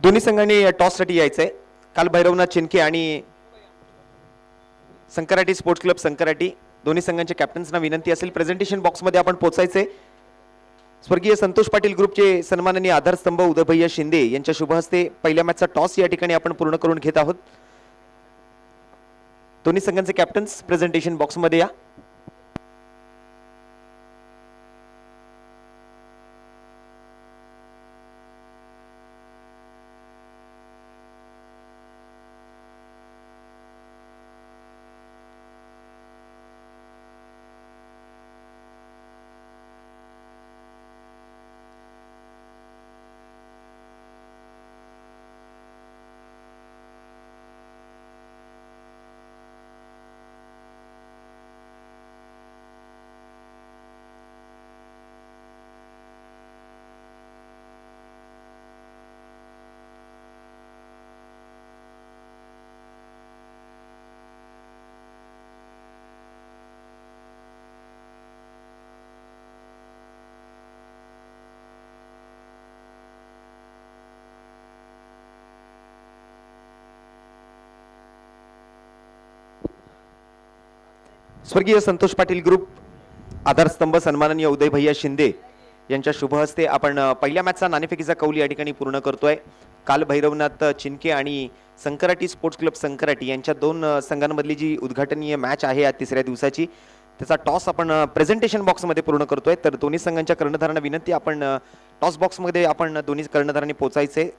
दोन्ही संघांनी टॉससाठी यायचंय. काल भैरवनाथ चिनके आणि संकराटी स्पोर्ट्स क्लब संकराटी दोन्ही संघांच्या कॅप्टन्सना विनंती असेल प्रेझेंटेशन बॉक्समध्ये आपण पोहोचायचे. स्वर्गीय संतोष पाटील ग्रुपचे सन्माननीय आधारस्तंभ उदयभैया शिंदे यांच्या शुभ हस्ते पहिल्या मॅचचा टॉस या ठिकाणी आपण पूर्ण करून घेत आहोत. दोन्ही संघांचे कॅप्टन्स प्रेझेंटेशन बॉक्समध्ये या. स्वर्गीय संतोष पाटील ग्रुप आधारस्तंभ सन्माननीय उदयभैया शिंदे यांच्या शुभ हस्ते आपण पहिल्या मॅचचा नाणेफेकीचा कौल या ठिकाणी पूर्ण करतोय. काल भैरवनाथ चिनके आणि संकराटी स्पोर्ट्स क्लब संकराटी यांच्या दोन संघांमधली जी उद्घाटनीय मॅच आहे या तिसऱ्या दिवसाची त्याचा टॉस आपण प्रेझेंटेशन बॉक्समध्ये पूर्ण करतोय. तर दोन्ही संघांच्या कर्णधारांना विनंती आपण टॉस बॉक्समध्ये आपण दोन्ही कर्णधारांनी पोहोचायचे.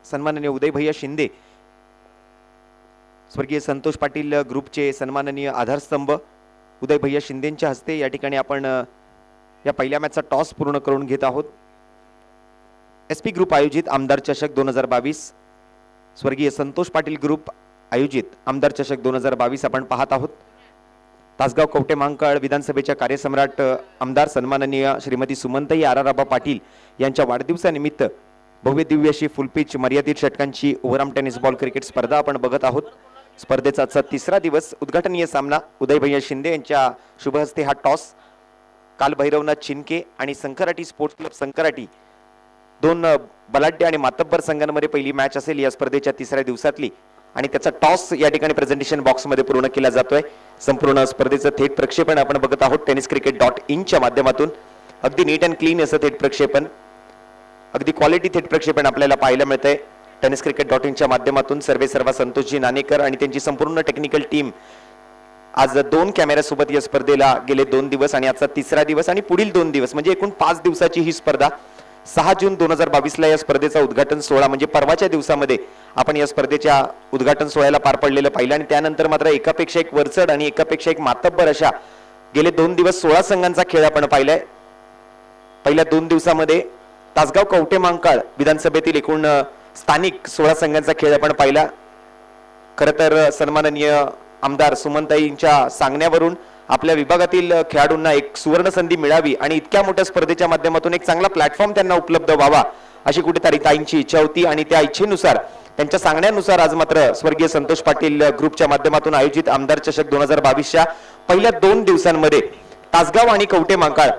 सन्माननीय उदयभैया शिंदे स्वर्गीय संतोष पाटील ग्रुपचे सन्माननीय आधारस्तंभ उदयभैया शिंदेंच्या हस्ते या ठिकाणी आपण या पहिल्या मॅचचा टॉस पूर्ण करून घेत आहोत. एसपी ग्रुप आयोजित आमदार चषक 2022 स्वर्गीय संतोष पाटील ग्रुप आयोजित आमदार चषक 2022 आपण पाहत आहोत. तासगाव कवटे महांकाळ विधानसभेच्या कार्यसम्राट आमदार सन्माननीय श्रीमती सुमनताई आराराबा पाटील यांच्या वाढदिवसानिमित्त भव्य दिव्य अशी फुलपिच मर्यादित षटकांची ओव्हरआर्म टेनिस बॉल क्रिकेट स्पर्धा आपण बघत आहोत. स्पर्धेचा आजचा तिसरा दिवस उद्घाटनीय सामना उदयभैया शिंदे यांच्या शुभ हस्ते हा टॉस. काल भैरवनाथ चिनके आणि संकराटी स्पोर्ट्स क्लब संकराटी दोन बलाढ्य आणि मातब्बर संघांमध्ये पहिली मॅच असेल या स्पर्धेच्या तिसऱ्या दिवसातली आणि त्याचा टॉस या ठिकाणी प्रेझेंटेशन बॉक्समध्ये पूर्ण केला जातोय. संपूर्ण स्पर्धेचं थेट प्रक्षेपण आपण बघत आहोत tenniscricket.in च्या माध्यमातून. अगदी नीट अँड क्लीन असं थेट प्रक्षेपण, अगदी क्वालिटी थेट प्रक्षेपण आपल्याला पाहायला मिळतंय tenniscricket.in च्या माध्यमातून. सर्वा संतोषजी नाणेकर आणि त्यांची संपूर्ण टेक्निकल टीम आज 2 कॅमेऱ्यासोबत या स्पर्धेला गेले 2 दिवस आणि आजचा तिसरा दिवस आणि पुढील 2 दिवस म्हणजे एकूण 5 दिवसाची ही स्पर्धा. 6 जून 2022 ला या स्पर्धेचा उद्घाटन सोहळा म्हणजे परवाच्या दिवसामध्ये आपण या स्पर्धेच्या उद्घाटन सोहळ्याला पार पडलेलं पाहिलं आणि त्यानंतर मात्र एकापेक्षा एक वरचढ आणि एकापेक्षा एक मातब्बर अशा गेले 2 दिवस 16 संघांचा खेळ आपण पाहिलाय. पहिल्या 2 दिवसामध्ये तासगाव कवटे महांकाळ विधानसभेतील एकूण स्थानिक 16 संघांचा खेळ आपण पाहिला. खरं तर सन्माननीय आमदार सुमनताईंच्या सांगण्यावरून आपल्या विभागातील खेळाडूंना एक सुवर्ण संधी मिळावी आणि इतक्या मोठ्या स्पर्धेच्या माध्यमातून एक चांगला प्लॅटफॉर्म त्यांना उपलब्ध व्हावा अशी कुठेतरी ताईंची इच्छा होती आणि त्या इच्छेनुसार त्यांच्या सांगण्यानुसार आज मात्र स्वर्गीय संतोष पाटील ग्रुपच्या माध्यमातून आयोजित आमदार चषक 2022च्या पहिल्या 2 दिवसांमध्ये तासगाव आणि कवटे महांकाळ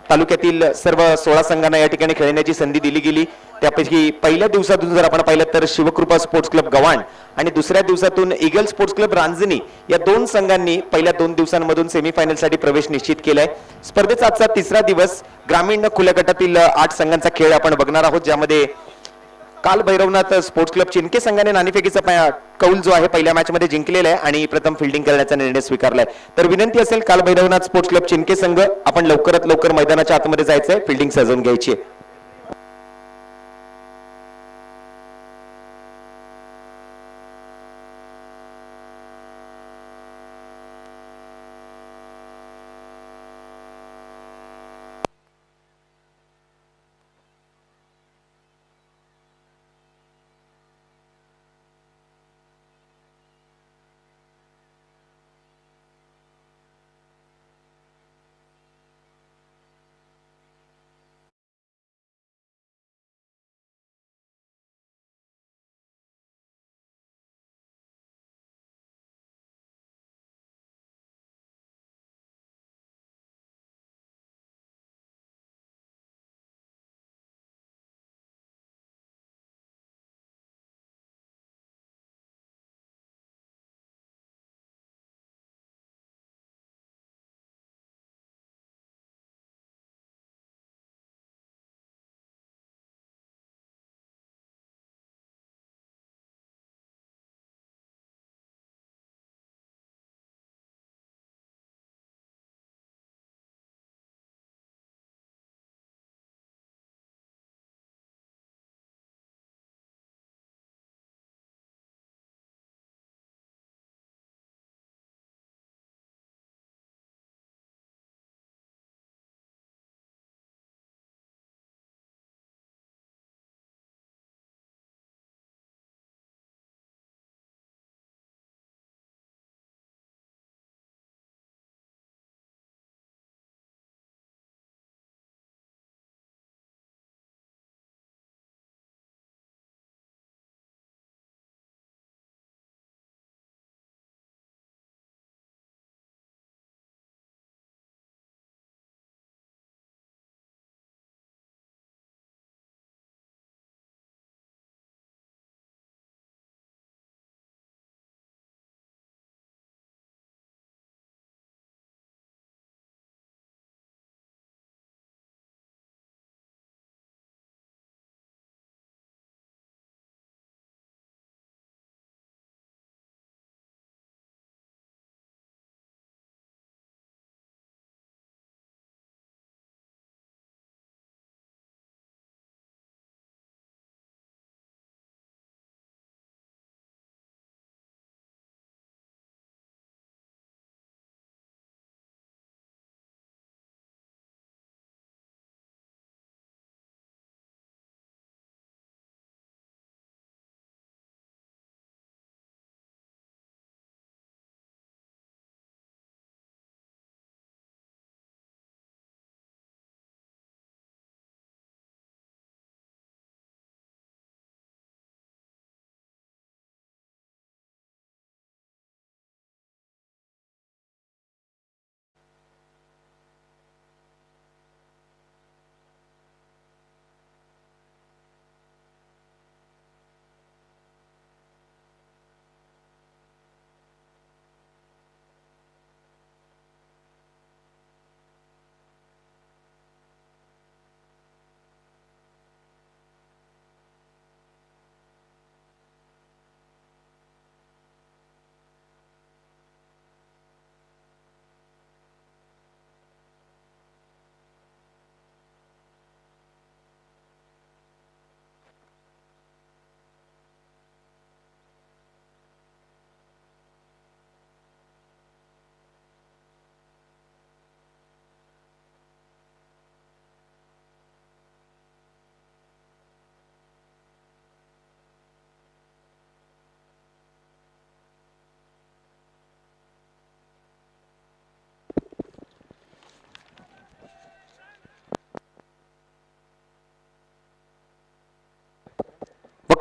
तालुक्यातील सर्व 16 संघांना या ठिकाणी खेळण्याची संधी दिली गेली. त्यापैकी पहिल्या दिवसातून जर आपण पाहिलं तर शिवकृपा स्पोर्ट्स क्लब गव्हाण आणि दुसऱ्या दिवसातून ईगल स्पोर्ट्स क्लब रांजणी या 2 संघांनी पहिल्या 2 दिवसांमधून सेमीफायनलसाठी प्रवेश निश्चित केलाय. स्पर्धेचा आजचा तिसरा दिवस ग्रामीण खुल्या गटातील 8 संघांचा खेळ आपण बघणार आहोत, ज्यामध्ये काल भैरवनाथ स्पोर्ट्स क्लब चिनके संघाने नाणेफेकीचा कौल जो आहे पहिल्या मॅच मध्ये जिंकलेला आहे आणि प्रथम फिल्डिंग करण्याचा निर्णय स्वीकारलाय. तर विनंती असेल काल भैरवनाथ स्पोर्ट्स क्लब चिनके संघ आपण लवकरात लवकर मैदानाच्या आतमध्ये जायचंय, फिल्डिंग सजवून घ्यायची.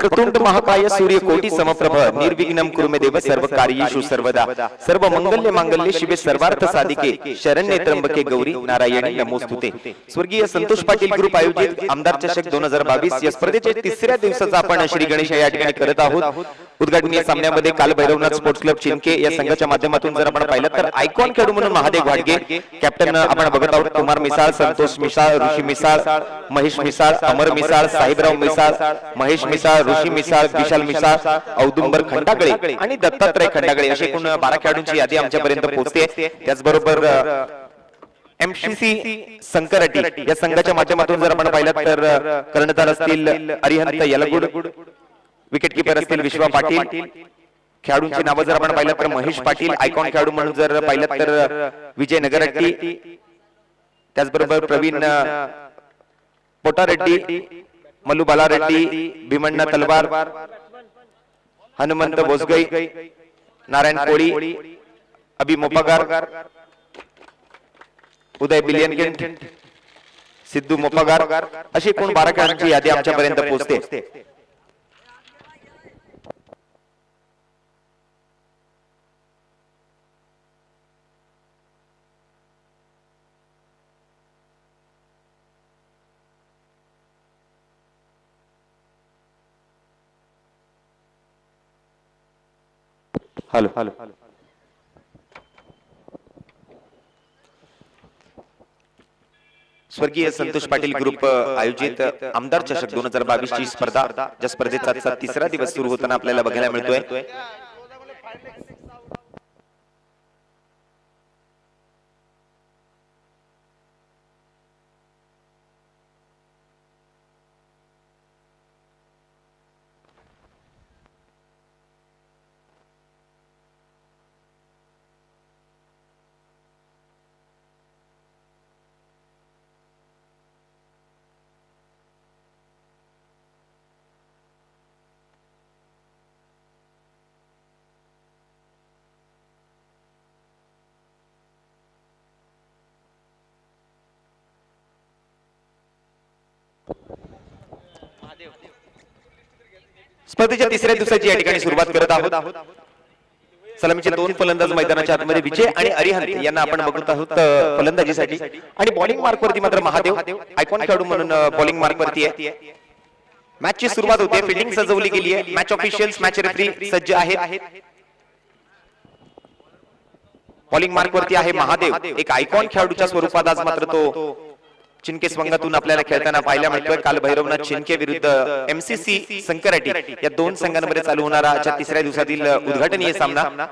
वक्रतुंड महाकाय सूर्यकोटि समप्रभ निर्विघ्नं कुरु मे देव सर्व कार्येषु सर्वदा सर्व मंगल्य मांगल्ये शिवे सर्वार्थ साधिके शरण्ये त्र्यंबके गौरी नारायणी नमोस्तुते। स्वर्गीय संतोष पाटील ग्रुप आयोजित आमदार चषक 2022 या स्पर्धेच्या तिसऱ्या दिवसाचा आपण श्री गणेश या ठिकाणी करत आहोत। उद्घाटनीय सामन्यामध्ये काल भैरवनाथ स्पोर्ट्स क्लब चिनके या संघाच्या माध्यमातून जर आपण पाहिलं तर आयकॉन खेळाडू म्हणून महादेव घाटगे, कॅप्टन आपण बघत आहोत कुमार मिसाळ, संतोष मिसाळ, ऋषी मिसाळ, महेश मिसाळ, अमर मिसाळ, साहेबराव मिसाळ, महेश मिसाळ, ऋषी मिसाळ, विशाल मिसाळ, औदुंबर खंडागळे आणि दत्तात्रय खंडागळे असे एकूण 12 खेळाडूंची यादी आमच्यापर्यंत पोहोचते। त्याचबरोबर एमसीसी संकराटी या संघाच्या माध्यमातून जर आपण पाहिलं तर कर्णधार असतील अरिहंत यलगुड, विकेट कीपर असतील विश्वा पाटील, खेळाडूंची नावं जर आपण पाहिलं तर महेश पाटील, आयकॉन खेळाडू म्हणून जर पाहिलं तर विजय नगरट्टी, त्याचबरोबर प्रवीण पोटारेड्डी, मल्लू बालारेड्डी, भीमण्णा तलवार, हनुमंत बोसगई, नारायण कोळी, अभि मोपागार, उदय बिलियनगेंट, सिद्धू मोपागार अशी एकूण 12 खेळाडूंची यादी आमच्यापर्यंत पोहोचते। हॅलो हॅलो स्वर्गीय संतोष पाटील ग्रुप आयोजित आमदार चषक 2022 ची स्पर्धा, ज्या स्पर्धेचा तिसरा दिवस सुरू होताना आपल्याला बघायला मिळतोय। स्पर्धेच्या तिसऱ्या दिवसाची या ठिकाणी सुरुवात करत आहोत। सलामीचे 2 फलंदाज मैदानाच्या आतमध्ये विजय आणि अरिहंत यांना आपण बघत आहोत फलंदाजीसाठी आणि बॉलिंग मार्क वरती मात्र महादेव आयकॉन खेळाडू म्हणून बॉलिंग मार्क वरती आहे। मॅचची सुरुवात होते, फिल्डिंग सजवली गेली आहे, मॅच ऑफिशियल्स मॅच रेफरी सज्ज आहेत। बॉलिंग मार्क वरती आहे महादेव, एक आयकॉन खेळाडूच्या स्वरूपात आज मात्र तो चिनके संघातून आपल्याला खेळताना पाहायला मिळतोय। काल भैरवनाथ चिनके विरुद्ध एमसीसी संकराटी या 2 संघांमध्ये चालू होणारा आजच्या तिसऱ्या दिवसातील उद्घाटनीय सामना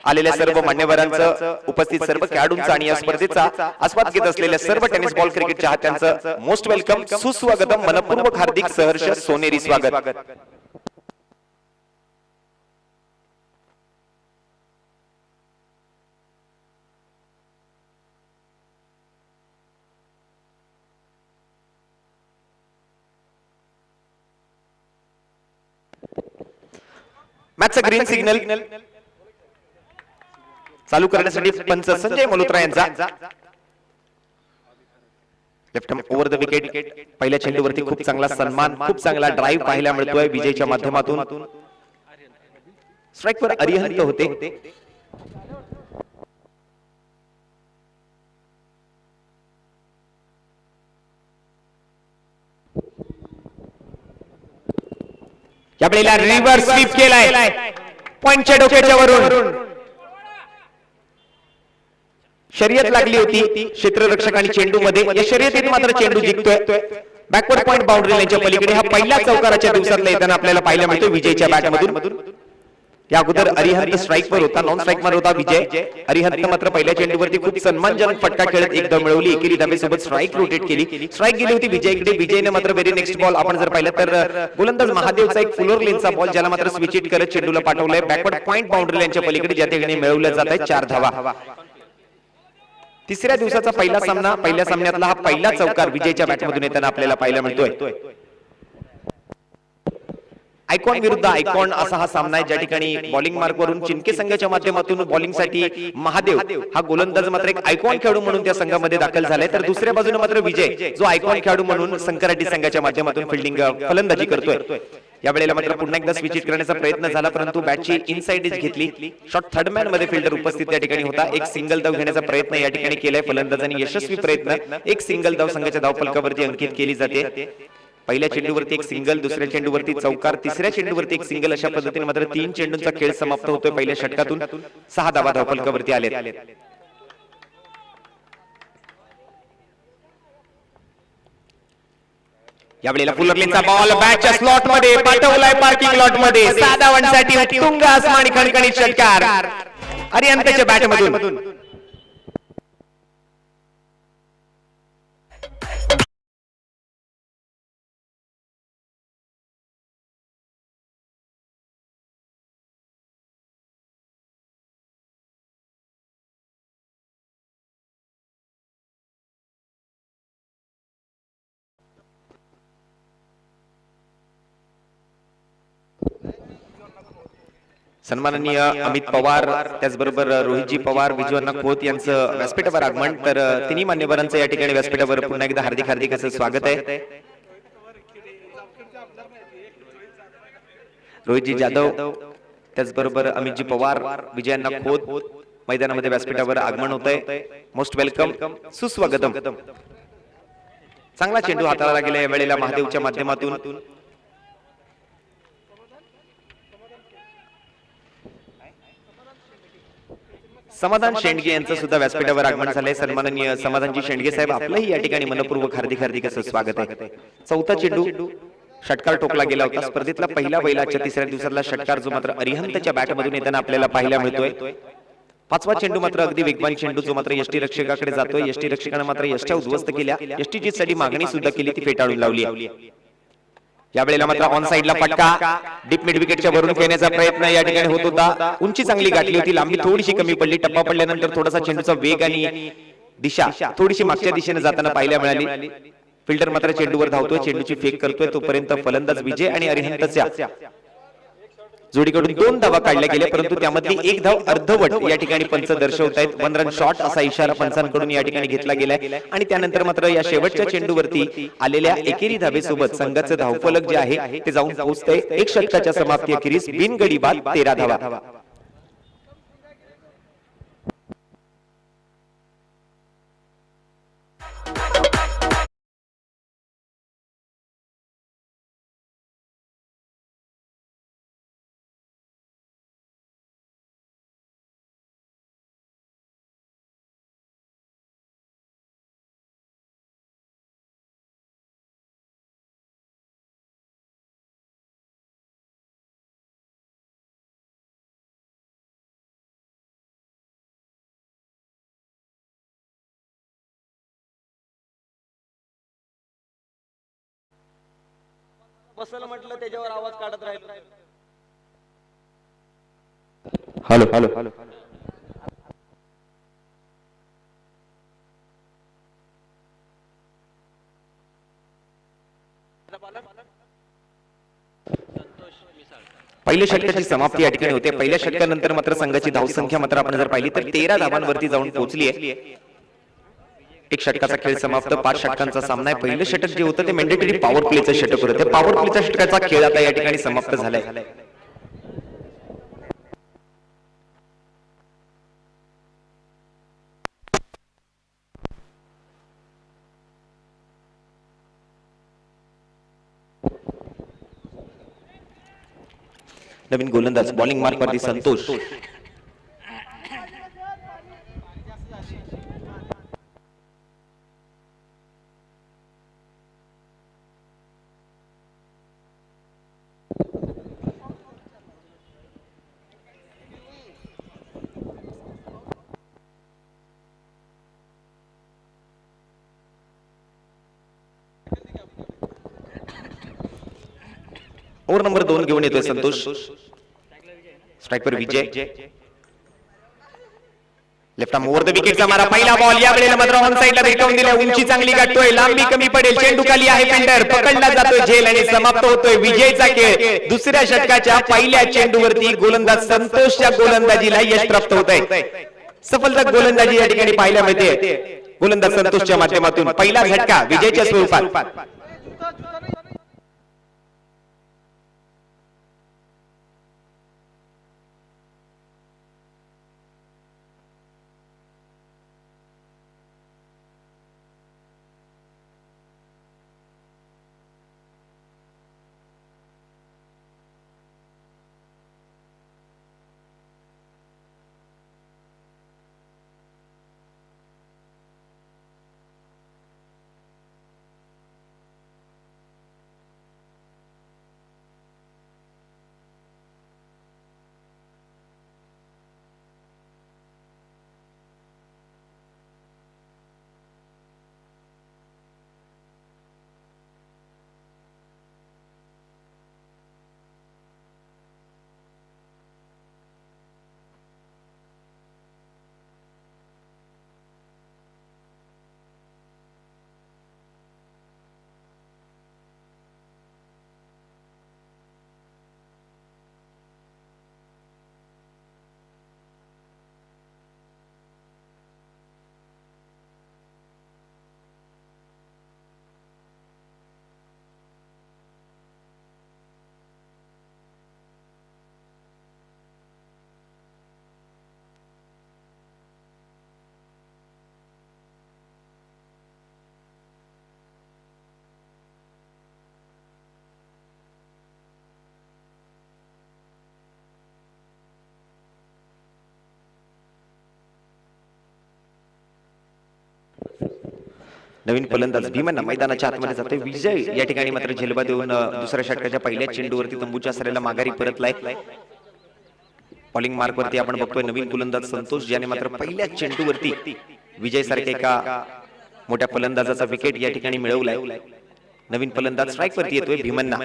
आलेल्या सर्व मान्यवरांचं, उपस्थित सर्व खेळाडूंचा आणि या स्पर्धेचा आस्वाद घेत असलेल्या सर्व टेनिस बॉल क्रिकेट चाहत्यांचं मोस्ट वेलकम, सुस्वागतम, मनपूर्वक हार्दिक सहर्ष सोनेरी स्वागत। मॅचचा ग्रीन सिग्नल चालू करण्यासाठी पंच संजय मल्होत्रा यांचा left arm over the wicket, पहिल्या चेंडूवरती खूप चांगला सन्मान, खूप चांगला ड्राइव्ह पाहायला मिळतोय विजयच्या माध्यमातून। स्ट्राइक वर अरिहंत होते, यावेळेला रिव्हर्स स्वीप केलाय पॉइंटच्या डोक्याच्या वरून, शर्यत लागली होती क्षेत्ररक्षक आणि चेंडू मध्ये, या शर्यतीत मात्र चेंडू जिंकतोय। बॅकवर्ड पॉइंट बाउंड्री लाईनच्या पलीकडे हा पहिला चौकाराच्या दिवसातला येताना आपल्याला पाहायला मिळतो विजयच्या बॅटमधून। या अगोदर अरिहंत स्ट्राइक वर होता, नॉन स्ट्राइक वर होता विजय। अरिहंत मात्र पहिल्या चेंडूवरती खूप सन्मानजनक फटका खेळत एक धाव मिळवली, एकेरी धावेसोबत स्ट्राइक रोटेट केली, स्ट्राइक गेली होती विजयकडे। विजयने मात्र व्हेरी नेक्स्ट बॉल आपण जर पाहिलं तर गोलंदाज महादेवचा एक फुलर लेनचा बॉल, ज्याला मात्र स्विच हिट करत चेंडूला पाठवलंय बॅकवर्ड पॉइंट बाउंड्री लाईनच्या पलीकडे, ज्या ठिकाणी मिळवल्या जात आहेत 4 धावा। तिसऱ्या दिवसाचा पहिला सामना, पहिल्या सामन्यातला हा पहिला चौकार विजयच्या बॅटमधून येताना आपल्याला पाहायला मिळतोय। आयकॉन विरुद्ध आयकॉन असा हा सामना आहे, ज्या ठिकाणी बॉलिंग मार्क वरून चिनके संघाच्या माध्यमातून बॉलिंगसाठी महादेव हा गोलंदाज मात्र एक आयकॉन खेळाडू म्हणून त्या संघामध्ये दाखल झालाय, तर दुसऱ्या बाजूने मात्र विजय जो आयकॉन खेळाडू म्हणून संकराटी संघाच्या माध्यमातून फील्डिंग फलंदाजी करतोय। यावेळेला मात्र पुन्हा एकदा स्विच करण्याचा प्रयत्न झाला परंतु बॅटची इनसाइड एज घेतली. शॉट थर्ड मॅन मध्ये फिल्डर उपस्थित या ठिकाणी होता. एक सिंगल धाव घेण्याचा प्रयत्न या ठिकाणी केलाय फलंदाजांनी, यशस्वी प्रयत्न. एक सिंगल धाव संघाच्या धावफलकावरती अंकित केली जाते. पहिल्या चेंडूवरती एक सिंगल, दुसऱ्या चेंडूवरती चौकार, तिसऱ्या चेंडूवरती एक सिंगल, अशा पद्धतीने मात्र 3 चेंडूंचा खेळ समाप्त होतोय. पहिल्या षटकातून 6 धावा धावफलकावरती आलेत. यावेळेला फुलरलीचा बॉल बॅटच्या स्लॉट मध्ये पाठवलाय पार्किंग लॉट मध्ये. 6 धावांसाठी उत्तुंग आसमानी खणखणीत षटकार अरिहंतच्या बॅट मधून. सन्माननीय अमित पवार, त्याचबरोबर रोहितजी पवार, विजयअण्णा खोत यांचं व्यासपीठावर आगमन. तर तिन्ही मान्यवरांचं या ठिकाणी व्यासपीठावर पुन्हा एकदा हार्दिक हार्दिक असं स्वागत आहे. रोहितजी जाधव, त्याचबरोबर अमितजी पवार, विजयअण्णा खोत मैदानामध्ये व्यासपीठावर आगमन होत आहे. मोस्ट वेलकम, सुस्वागतम. चांगला चेंडू हाताळला गेला या वेळेला महादेवच्या माध्यमातून. समाधान शेंडगे यांचं सुद्धा व्यासपीठावर आगमन झालंय. सन्माननीय समाधानजी शेंडगे साहेब, आपलंही या ठिकाणी मनपूर्वक हार्दिक हार्दिक असं स्वागत आहे. चौथा चेंडू षटकार ठोकला गेला होता. स्पर्धेतला पहिला बैलाच्या तिसऱ्या दिवसातला षटकार जो मात्र अरिहंतच्या बॅटमधून येताना आपल्याला पाहायला मिळतोय. 5वा चेंडू मात्र अगदी वेगवान चेंडू जो मात्र यष्टी रक्षकाकडे जातोय. यष्टी रक्षकाने मात्र यष्ट्या उद्ध्वस्त केल्या. यष्टीची साठी मागणी सुद्धा केली, ती फेटाळून लावली. यावेळेला मात्र ऑन साइडला फटका डीप मिड विकेटच्या वरून खेळण्याचा प्रयत्न या ठिकाणी होत होता. उंची चांगली गाठली होती, लांबी थोडीशी कमी पडली. टप्पा पडल्यानंतर थोडासा चेंडूचा वेग आणि दिशा थोडीशी मागच्या दिशेने जाताना पाहायला मिळाली. फिल्डर मात्र चेंडूवर धावतोय, चेंडूची फेक करतोय. तोपर्यंत फलंदाज विजय आणि अरिहंतच्या जोडीकडून 2 धावा काढल्या गेल्या, परंतु त्यामधली 1 धाव अर्धवट या ठिकाणी पंच दर्शवतायत. 1 रन शॉट असा इशारा पंचांकडून या ठिकाणी घेतला गेलाय. आणि त्यानंतर मात्र या शेवटच्या चेंडूवरती आलेल्या एकेरी धावेसोबत संघाचं धावफलक जे आहे ते जाऊन पोहोचतंय. 1 षटकाच्या समाप्ती अखेरीस बिनगडी बाद 13 धावा. बसल म्हटलं त्याच्यावर आवाज काढत राहिलो. हॅलो हॅलो हॅलो पहिल्या षटकाची समाप्ती या ठिकाणी होते. पहिल्या षटकानंतर मात्र संघाची धावसंख्या मात्र आपण जर पाहिली तर 13 धावांवरती जाऊन पोहोचली आहे. 1 षटकाचा खेळ समाप्त. 5 षटकांचा सामना आहे. पहिलं षटक जे होतं ते मॅन्डेटरी पॉवर प्लेचं षटक होतं. ते पॉवर प्लेच्या षटकाचा खेळ आता या ठिकाणी समाप्त झालाय. नवीन गोलंदाज बॉलिंग मार्क वरती संतोष. ओव्हर नंबर 2 घेऊन येतोय संतोष. स्ट्राइक वर विजय. लेफ्ट आर्म ओव्हर द विकेटचा मारा. पहिला बॉल या वेळेला मात्र ऑन साइडला भेटवून दिलाय. उंची चांगली गाठतोय, लांबी कमी पडेल. चेंडू खाली आहे. फिल्डर पकडला जातोय झेल आणि समाप्त होतोय विजयचा खेळ. दुसऱ्या षटकाच्या पहिल्या चेंडूवरती गोलंदाज संतोषच्या गोलंदाजीला यश प्राप्त होत आहे. सफलता गोलंदाजी या ठिकाणी पाहायला मिळते गोलंदाज संतोषच्या माध्यमातून. पहिला झटका विजयच्या स्वरूपात. नवीन फलंदाज भीमन मैदानाच्या आतमध्ये जातोय. विजय या ठिकाणी मात्र झेलबा देऊन दुसऱ्या षटकाच्या पहिल्या चेंडूवरती तंबूच्या सरेला माघारी परतलाय. बॉलिंग मार्क वरती आपण बघतोय नवीन फलंदाज संतोष, ज्याने मात्र पहिल्या चेंडूवरती विजय सारखे एका मोठ्या फलंदाजाचा विकेट या ठिकाणी मिळवलाय. नवीन फलंदाज स्ट्राईक वरती येतोय भीमन्ना.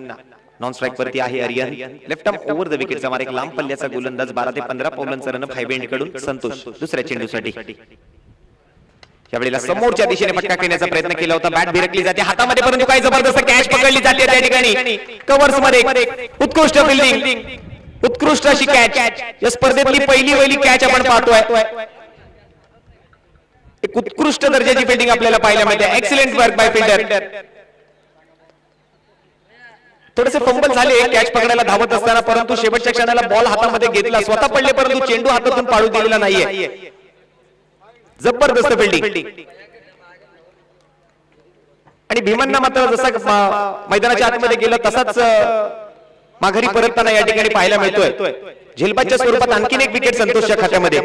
नॉन स्ट्राईक वरती आहे Arian. Left arm over the विकेटचा मार, एक लांब पल्ल्याचा गोलंदाज 12 ते 15 पावलांचा रन फाईव्ह एंड कडून संतोष दुसऱ्या चेंडूसाठी. यावेळेला समोरच्या दिशेने फटका खेळण्याचा प्रयत्न केला होता. बॅट भिरकली जाते हातामध्ये, परंतु काही जबरदस्त कॅच पकडली जाते त्या ठिकाणी. कव्हर्स मध्ये उत्कृष्ट फिल्डिंग, उत्कृष्ट अशी कॅच. या स्पर्धेतली पहिली कॅच आपण पाहतोय. एक उत्कृष्ट दर्जाची फिल्डिंग आपल्याला पाहायला मिळते. Excellent work by fielder. थोडेसे फंबल झाले कॅच पकडायला धावत असताना, परंतु शेवटच्या क्षणाला बॉल हातामध्ये घेतला. स्वतः पडले परंतु चेंडू हातातून पाळू दिलेला नाहीये. जबरदस्त फिल्डिंग. आणि भीमन्ना मात्र जसा मैदानाच्या आतमध्ये गेला तसाच माघारी परतताना या ठिकाणी पाहायला मिळतोय. झेलबादच्या स्वरूपात आणखीन एक विकेट संतोषच्या खात्यामध्ये.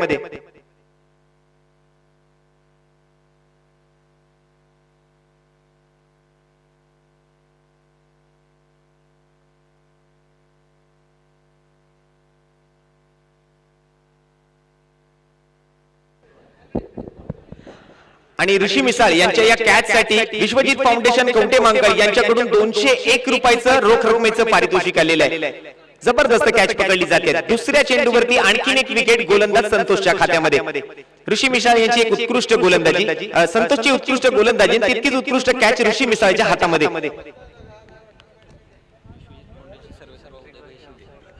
आणि ऋषी मिसाळ यांच्या या कॅच साठी विश्वजित फाउंडेशन कवठे मंकाळ यांच्याकडून 201 रुपयाचं रोख रकमेचं पारितोषिक आलेलं आहे. जबरदस्त कॅच पकडली जाते. दुसऱ्या चेंडूवरती आणखीन एक विकेट गोलंदाज संतोषच्या खात्यामध्ये. ऋषी मिसाळ यांची एक उत्कृष्ट गोलंदाजी, संतोषची उत्कृष्ट गोलंदाजी, तितकीच उत्कृष्ट कॅच ऋषी मिसाळच्या हातामध्ये.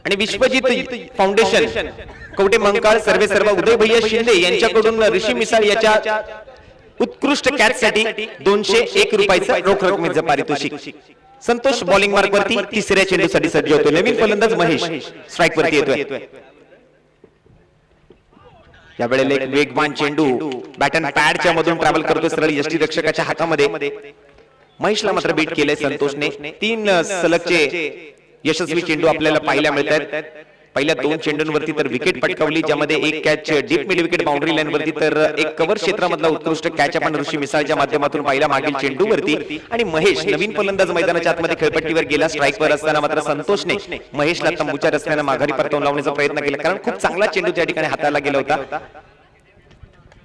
आणि विश्वजित फाउंडेशन कवठे मंकाळ सर्वे सर्व उदय भैया शिंदे यांच्याकडून ऋषी मिसाळ याच्या उत्कृष्ट कॅच साठी 201 रुपयाचं रोख रकमेचं पारितोषिक. संतोष बॉलिंग मार्क वरती तिसऱ्या चेंडूसाठी सज्ज होतो. नवीन फलंदाज महेश स्ट्राईक वरती येतोय. यावेळेला एक वेगवान चेंडू बॅट अँड पॅडच्या मधून ट्रॅव्हल करतोय सरळ यष्टी रक्षकाच्या हातामध्ये. महेशला मात्र बीट केलंय संतोषने. 3 सलगचे यशस्वी चेंडू आपल्याला पाहायला मिळतात. पहिल्या 2 चेंडूंवरती तर विकेट पटकावली, ज्यामध्ये एक catch deep mid wicket boundary line वरती, तर एक कव्हर क्षेत्रामधला उत्कृष्ट कॅच आपण ऋषी मिसाळच्या माध्यमातून पाहिला मागील चेंडूवरती. आणि महेश नवीन फलंदाज मैदानाच्या आतमध्ये खेळपट्टीवर गेला. स्ट्राईकवर असताना मात्र संतोषने महेशला तंबूच्या रस्त्याने माघारी परतवून लावण्याचा प्रयत्न केला, कारण खूप चांगला चेंडू त्या ठिकाणी हाताला गेला होता.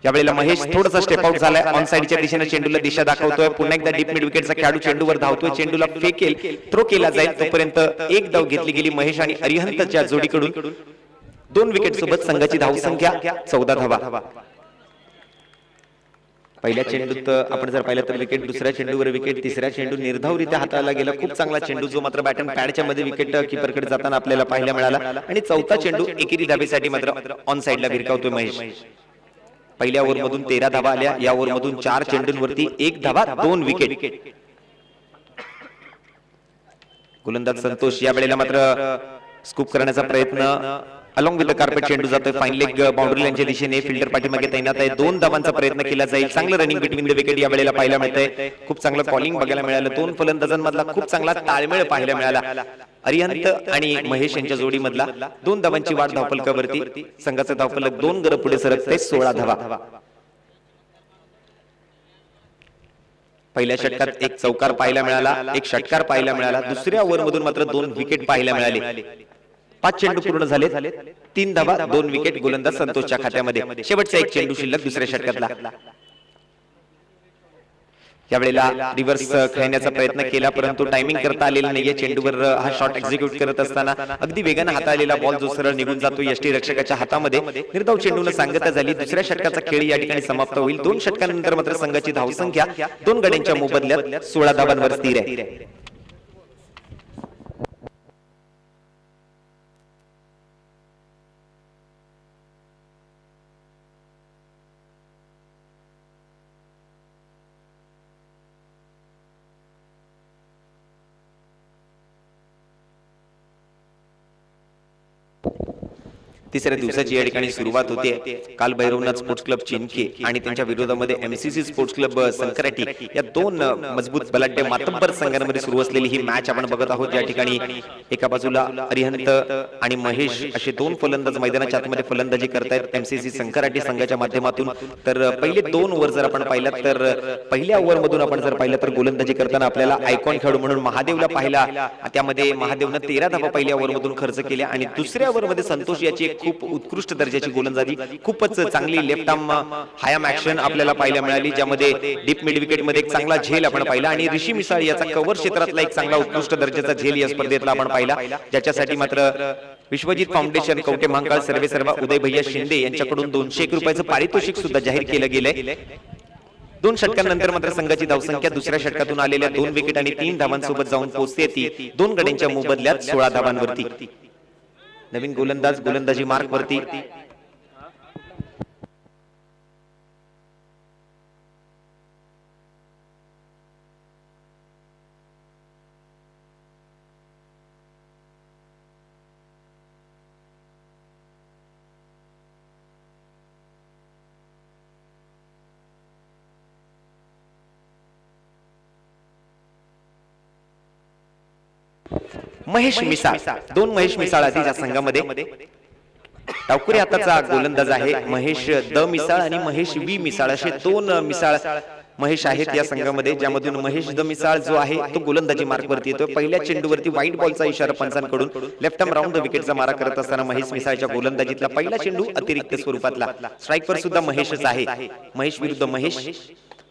यावेळेला महेश थोडासा स्टेप आउट झालाय. ऑन साइडच्या दिशेने चेंडूला दिशा दाखवतोय. पुन्हा एकदा डीप मिड विकेटचा खेळाडू चेंडूवर धावतोय. चेंडूला फेकेल, थ्रो केला जाईल, तोपर्यंत एक धाव घेतली गेली महेश आणि अरिहंतच्या जोडीकडून. 2 विकेट सोबत संघाची धावसंख्या 14 धावा. पहिल्या चेंडूत आपण जर पाहिलं तर विकेट, दुसऱ्या चेंडूवर विकेट, तिसऱ्या चेंडू निर्धावरित्या हाताळला गेला. खूप चांगला चेंडू जो मात्र बॅट अँड पॅडच्या मध्ये विकेट कीपरकडे जाताना आपल्याला पाहायला मिळाला. आणि चौथा चेंडू एकेरी धाबेसाठी मात्र ऑन साइडला भिरकावतोय महेश. पहिल्या ओव्हर मधून 13 धावा आल्या. या ओव्हर मधून 4 चेंडूंवरती 1 धावा, 2 विकेट. गोलंदाज संतोष या वेळेला मात्र स्कूप करण्याचा प्रयत्न अलॉंग विथ द कार्पेट चेंडू जातोय फाईन लेग बाउंड्री लाईनच्या दिशेने. फिल्डर पाठीमागे तैनात आहे. 2 धावांचा प्रयत्न केला जाईल. चांगलं रनिंग बिटवीन द विकेट या वेळेला पाहायला मिळतंय. खूप चांगलं कॉलिंग बघायला मिळालं. 2 फलंदाजांमधला खूप चांगला ताळमेळ पाहायला मिळाला. अरिहंत आणि महेश यांच्या जोडीमधला 2 धावांची वाढ धावफलकावरती. संघाचं धावफलक 2 गड पुढे सरकते. 16 धावा. पहिल्या षटकात एक चौकार पाहायला मिळाला, एक षटकार पाहायला मिळाला. दुसऱ्या ओव्हर मधून मात्र 2 विकेट पाहायला मिळाले. 5 चेंडू पूर्ण झाले. 3 धावा, 2 विकेट गोलंदाज संतोषच्या खात्यामध्ये. शेवटचा एक चेंडू शिल्लक दुसऱ्या षटकातला. यावेळेला रिव्हर्स खेळण्याचा प्रयत्न केला, परंतु टायमिंग करता आलेला नाहीये. चेंडूवर हा शॉट एक्झिक्यूट करत असताना अगदी वेगाने हाताळलेला बॉल जो सरळ निघून जातो यष्टी रक्षकाच्या हातामध्ये. निर्धाव चेंडूला सांगता झाली. दुसऱ्या षटकाचा खेळ या ठिकाणी समाप्त होईल. 2 षटकांनंतर मात्र संघाची धावसंख्या 2 गड्यांच्या मोबदल्यात 16 धावांवर स्थिर आहे. तिसऱ्या दिवसाची या ठिकाणी सुरुवात होते. काल भैरवनाथ स्पोर्ट्स क्लब चिनके आणि त्यांच्या विरोधामध्ये एमसीसी स्पोर्ट्स क्लब संकराटी या दोन मजबूत बलाढ्य मातब्बर संघांमध्ये सुरू असलेली ही मॅच आपण बघत आहोत. या ठिकाणी एका बाजूला अरिहंत आणि महेश असे दोन फलंदाज मैदानाच्या आतमध्ये फलंदाजी करतायत एमसीसी संकराटी संघाच्या माध्यमातून. तर पहिले 2 ओव्हर जर आपण पाहिलात तर पहिल्या ओव्हर मधून आपण जर पाहिलं तर गोलंदाजी करताना आपल्याला आयकॉन खेळाडू म्हणून महादेवला पाहिला. त्यामध्ये महादेवनं 13 धावा पहिल्या ओव्हर मधून खर्च केल्या आणि दुसऱ्या ओव्हर मध्ये संतोष याची खूप उत्कृष्ट दर्जाची गोलंदाजी, खूपच चांगली लेफ्ट आर्म हायम ऍक्शन आपल्याला पाहायला मिळाली, ज्यामध्ये डीप मिड विकेट मध्ये एक चांगला झेल आपण पाहिला आणि ऋषी मिसाळ याचा कव्हर क्षेत्रातला एक चांगला उत्कृष्ट दर्जाचा झेल या स्पर्धेतला आपण पाहिला, ज्याच्यासाठी मात्र विश्वजित फाउंडेशन, कवटे महाकाळ सर्वे सर्वा, उदय भैया शिंदे यांच्याकडून 201 रुपयाचं पारितोषिक सुद्धा जाहीर केलं गेलंय. 2 षटकांनंतर मात्र संघाची धावसंख्या दुसऱ्या षटकातून आलेल्या 2 विकेट आणि 3 धावांसोबत जाऊन पोहोचते ती 2 गड्यांच्या मोबदल्यात 16 धावांवरती. नवीन गोलंदाज गोलंदाजी मार्क वरती. महेश मिसाळ, 2 महेश मिसाळ आधीच्या संघामध्ये. टावकुरे आताचा गोलंदाज आहे महेश द मिसाळ आणि महेश वी मिसाळ असे 2 मिसाळ महेश आहेत या संघामध्ये, ज्यामधून महेश द मिसाळ जो आहे तो गोलंदाजी मार्क वरती येतो. पहिल्या चेंडूवरती व्हाईट बॉलचा इशारा पंचांकडून लेफ्ट आर्म राऊंड द विकेटचा मारा करत असताना महेश मिसाळच्या गोलंदाजीतला पहिला चेंडू अतिरिक्त स्वरूपातला. स्ट्राईकवर सुद्धा महेशच आहे. महेश विरुद्ध महेश.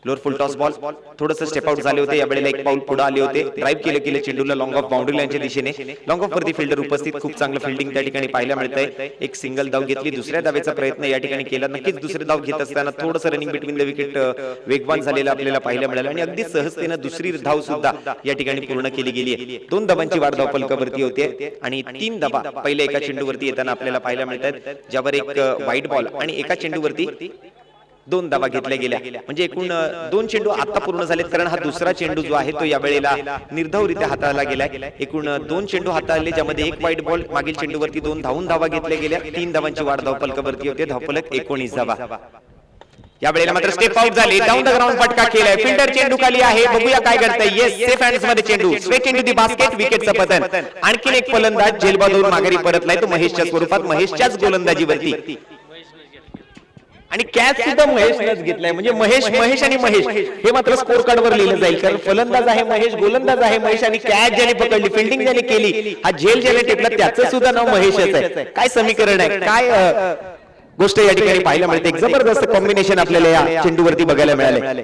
लोअर फुल टॉस बॉल, थोडंसं स्टेप आउट झाले होते, यावेळेला एक पाऊल पुढे आले होते. ड्राईव्ह केले चेंडूला लॉंग ऑफ बाउंड्री लाईनच्या दिशेने. लॉंग ऑफ वरती फिल्डर उपस्थित, खूप चांगलं फिल्डिंग त्या ठिकाणी पाहायला मिळतंय. एक सिंगल धाव घेतली, दुसऱ्या धावेचा प्रयत्न या ठिकाणी केला. नक्कीच दुसरी धाव घेत असताना थोडंसं रनिंग बिटवीन द विकेट वेगवान झालेलं आपल्याला पाहायला मिळालं आणि अगदी सहजतेने दुसरी धाव सुद्धा या ठिकाणी पूर्ण केली गेली आहे. 2 धावांची वाढ धाव फलकावरती होते आणि 3 धावा पहिल्या एका चेंडूवरती येताना आपल्याला पाहायला मिळतात, ज्यावर एक व्हाईट बॉल आणि एका चेंडूवरती 2 धावा घेतल्या गेल्या. म्हणजे एकूण 2 चेंडू आता पूर्ण झालेत, कारण हा दुसरा चेंडू जो आहे तो या वेळेला निर्धावरित्या हाताळला गेलाय. एकूण 2 चेंडू हाताळले, ज्यामध्ये एक व्हाईट बॉल, मागील चेंडूवरती 2 धावून धावा घेतल्या गेल्या. 3 धावांची वाढ धाव फलकावरती होते. धावफलक 19 धावा. या वेळेला मात्र स्टेप आउट झाले, डाऊन द ग्राउंड फटका केलाय. फिल्डर चेंडू खाली आहे, बघूया काय करताय. येस, सेफ हँड्स मध्ये चेंडू, स्ट्रेट इनटू दी बास्केट, विकेटचं पतन. आणखीन एक फलंदाज झेलबाजूवर माघारी परतलाय, तो महेशच्या स्वरूपात, महेशच्याच गोलंदाजीवरती. आणि कॅच सुद्धा महेशनेच घेतलाय. म्हणजे महेश आणि महेश हे मात्र स्कोर कार्ड वर लिहिलं जाईल, कारण फलंदाज आहे महेश, गोलंदाज आहे महेश आणि कॅच ज्याने पकडली, फिल्डिंग ज्याने केली, हा झेल ज्याने टेपला, त्याचं सुद्धा नाव महेशच आहे. काय समीकरण आहे, काय गोष्ट या ठिकाणी पाहायला मिळते. एक जबरदस्त कॉम्बिनेशन आपल्याला या चेंडूवरती बघायला मिळाले.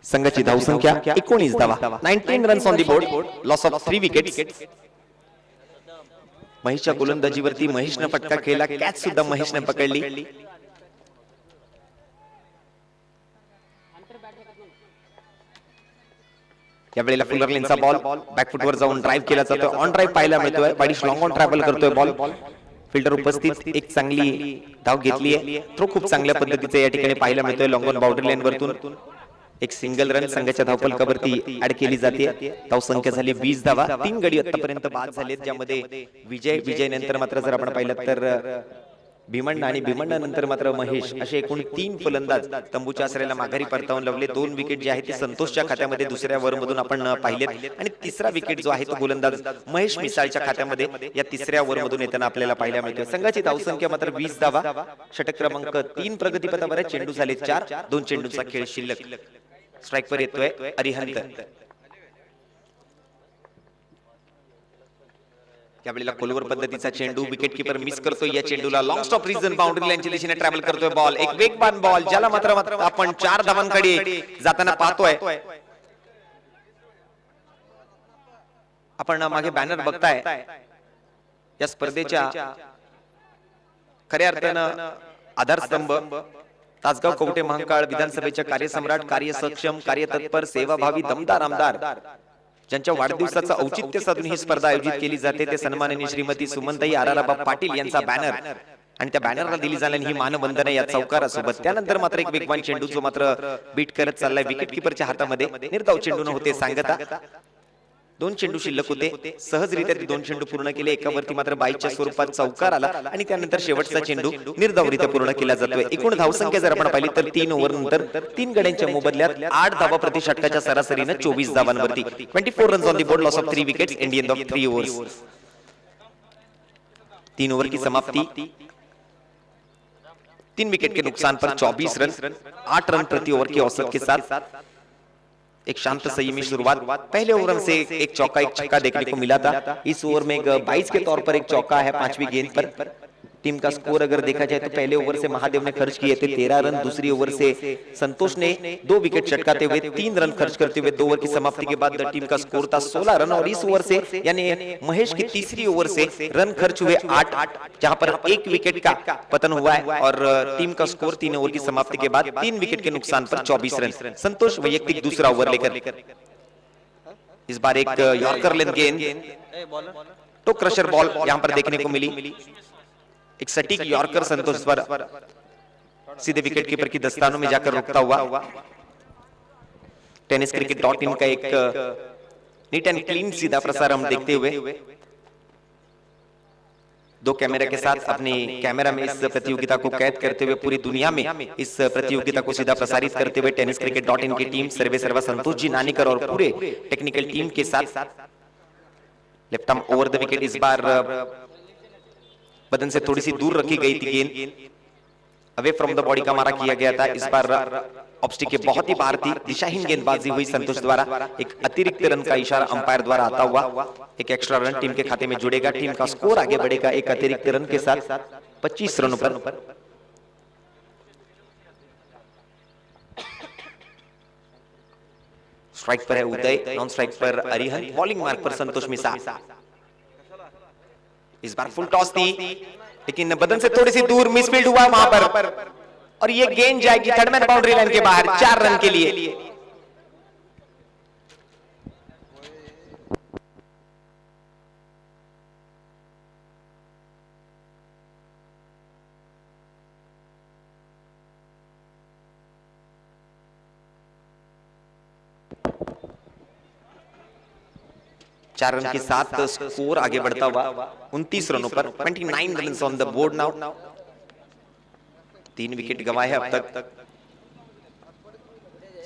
संघाची धावसंख्या 19 धावा, 19 runs on the board, loss of 3 wickets. महेशच्या गोलंदाजीवरती महेशने फटका केला, कॅच सुद्धा महेशने पकडली. यावेळेला फुलरलेनचा बॉल बॅकफुटवर जाऊन ड्राईव्ह केला जातोय. ऑन ड्राईव्ह पाहायला मिळतोय, बाडिश लॉंग ऑन ट्रॅव्हल करतोय बॉल. फिल्डर उपस्थित, एक चांगली धाव घेतली आहे. थ्रो खूप चांगल्या पद्धतीचे या ठिकाणी पाहायला मिळतोय. लॉंग ऑन बाउंड्री लाईन वरतून एक सिंगल रन संघाच्या धावफलकावरती ऍड केली जाते. धावसंख्या झाली 20 धावा. 3 गडी आतापर्यंत बाद झालेत, ज्यामध्ये विजय नंतर मात्र जर आपण पाहिलं तर भीमण्णा आणि भीमण्णा नंतर मात्र महेश असे एकूण 3 फलंदाज तंबूच्या आसऱ्याला माघारी परतावून लावले. 2 विकेट जे आहे ते संतोषच्या खात्यामध्ये दुसऱ्या ओव्हर मधून आपण पाहिलेत आणि तिसरा विकेट जो आहे तो गोलंदाज महेश मिसाळच्या खात्यामध्ये या तिसऱ्या ओव्हर मधून येताना आपल्याला पाहायला मिळते. संघाची धावसंख्या मात्र 20 धावा. षटक क्रमांक 3 प्रगतीपथावर आहे. चेंडू झाले 4, 2 चेंडूचा खेळ शिल्लक. स्ट्राईकवर येतोय अरिहंत. यावेळेला खोलवर पद्धतीचा चेंडू, विकेट किपर मिस करतोय या चेंडूला. लॉंग स्टॉप रिजन बाउंड्री लाईनच्या दिशेने ट्रॅव्हल करतोय बॉल. एक वेगवान बॉल, ज्याला मात्र आपण 4 धावांकडे जाताना पाहतोय. आपण मागे बॅनर बघताय, या स्पर्धेच्या खऱ्या अर्थानं आधारस्तंभ तासगाव कवटे महाकाळ विधानसभेच्या कार्यसम्राट, कार्यसक्षम, कार्यतत्पर, सेवाभावी, दमदार आमदार ज्यांच्या वाढदिवसाचं औचित्य साधून ही स्पर्धा आयोजित केली जाते ते सन्माननीय श्रीमती सुमनताई आराराबाब पाटील यांचा बॅनर आणि त्या बॅनरला दिली जाणारी ही मानवंदना या चौकारासोबत त्यानंतर मात्र एक वेगवान चेंडू जो मात्र बीट करत चाललाय विकेट किपरच्या हातामध्ये निर्धाव चेंडू न होते सांगता 2 चेंडू शिल्लक होते सहजरित्या ते 2 चेंडू पूर्ण केले एकावरती मात्र 22च्या स्वरूपात चौकार आला आणि त्यानंतर शेवटचा चेंडू निर्धावरित्या पूर्ण केला जातोय एकूण धावसंख्या जर आपण पाहिली तर 3 ओव्हर नंतर 3 गड्यांच्या मोबदल्यात 8 धावा प्रति षटकाच्या सरासरीने 24 धावांवरती 24 runs on the board loss of 3 wickets Indian of 3 overs 3 over की समाप्ति 3 विकेट के नुकसान पर 24 रन 8 रन प्रति ओवर की औसत के साथ एक शांत संयमी शुरुआत पहले ओवर से एक चौका एक छक्का देखने को मिला था इस ओवर में 22 के तौर पर एक चौका है 5वीं गेंद पर टीम का स्कोर अगर देखा जाए तो पहले ओवर से महादेव ने खर्च किए थे 13 रन दूसरी ओवर से संतोष ने 2 विकेट चटकाते हुए 3 रन खर्च करते हुए 2 ओवर की समाप्ति के बाद टीम का स्कोर था 16 रन और इस ओवर से यानी महेश की तीसरी ओवर से रन खर्च हुए 8 जहां पर 1 विकेट का पतन हुआ है और टीम का स्कोर 3 ओवर की समाप्ति के बाद 3 विकेट के नुकसान पर 24 रन संतोष वैयक्तिक दूसरा ओवर लेकर इस बार एक यॉर्कर लेंथ गेंद तो क्रशर बॉल यहां पर देखने को मिली एक सटीक यॉर्कर संतोष द्वारा सीधे विकेट कीपर की दस्तानों में जाकर रुकता हुआ टेनिस क्रिकेट .in का एक नीट एंड क्लीन सीधा प्रसार हम देखते हुए 2 कैमरा के साथ अपने कैमरा में इस प्रतियोगिता को कैद करते हुए पूरी दुनिया में इस प्रतियोगिता को सीधा प्रसारित करते हुए टेनिस क्रिकेट .in की टीम सर्वे सर्वा संतोष जी नानीकर और पूरे टेक्निकल टीम के साथ left arm over the wicket इस बार बदन से थोड़ी सी दूर रखी गई थी गेंद अवे फ्रॉम द बॉडी का मारा किया गया था इस बार ऑब्स्टिक के बहुत ही बाहर थी दिशाहीन गेंदबाजी हुई संतोष द्वारा एक अतिरिक्त रन का इशारा अंपायर द्वारा आता हुआ एक एक्स्ट्रा रन टीम के खाते में जुड़ेगा टीम का स्कोर आगे बढ़ेगा एक अतिरिक्त रन के साथ 25 रनों पर स्ट्राइक पर है उदय नॉन स्ट्राइक पर अरिहंत बॉलिंग मार्क पर संतोष मिश्रा इस बार फुल टॉस थी लेकिन बदन से थोड़ी सी दूर मिसफील्ड हुआ वहां पर और ये गेंद जाएगी थर्ड मैन बाउंड्री लाइन के बाहर 4 रन के लिए चार रन के साथ स्कोर आगे बढ़ता हुआ 29 रनों पर 29 runs on the board now 3 wicket गंवाए हैं अब तक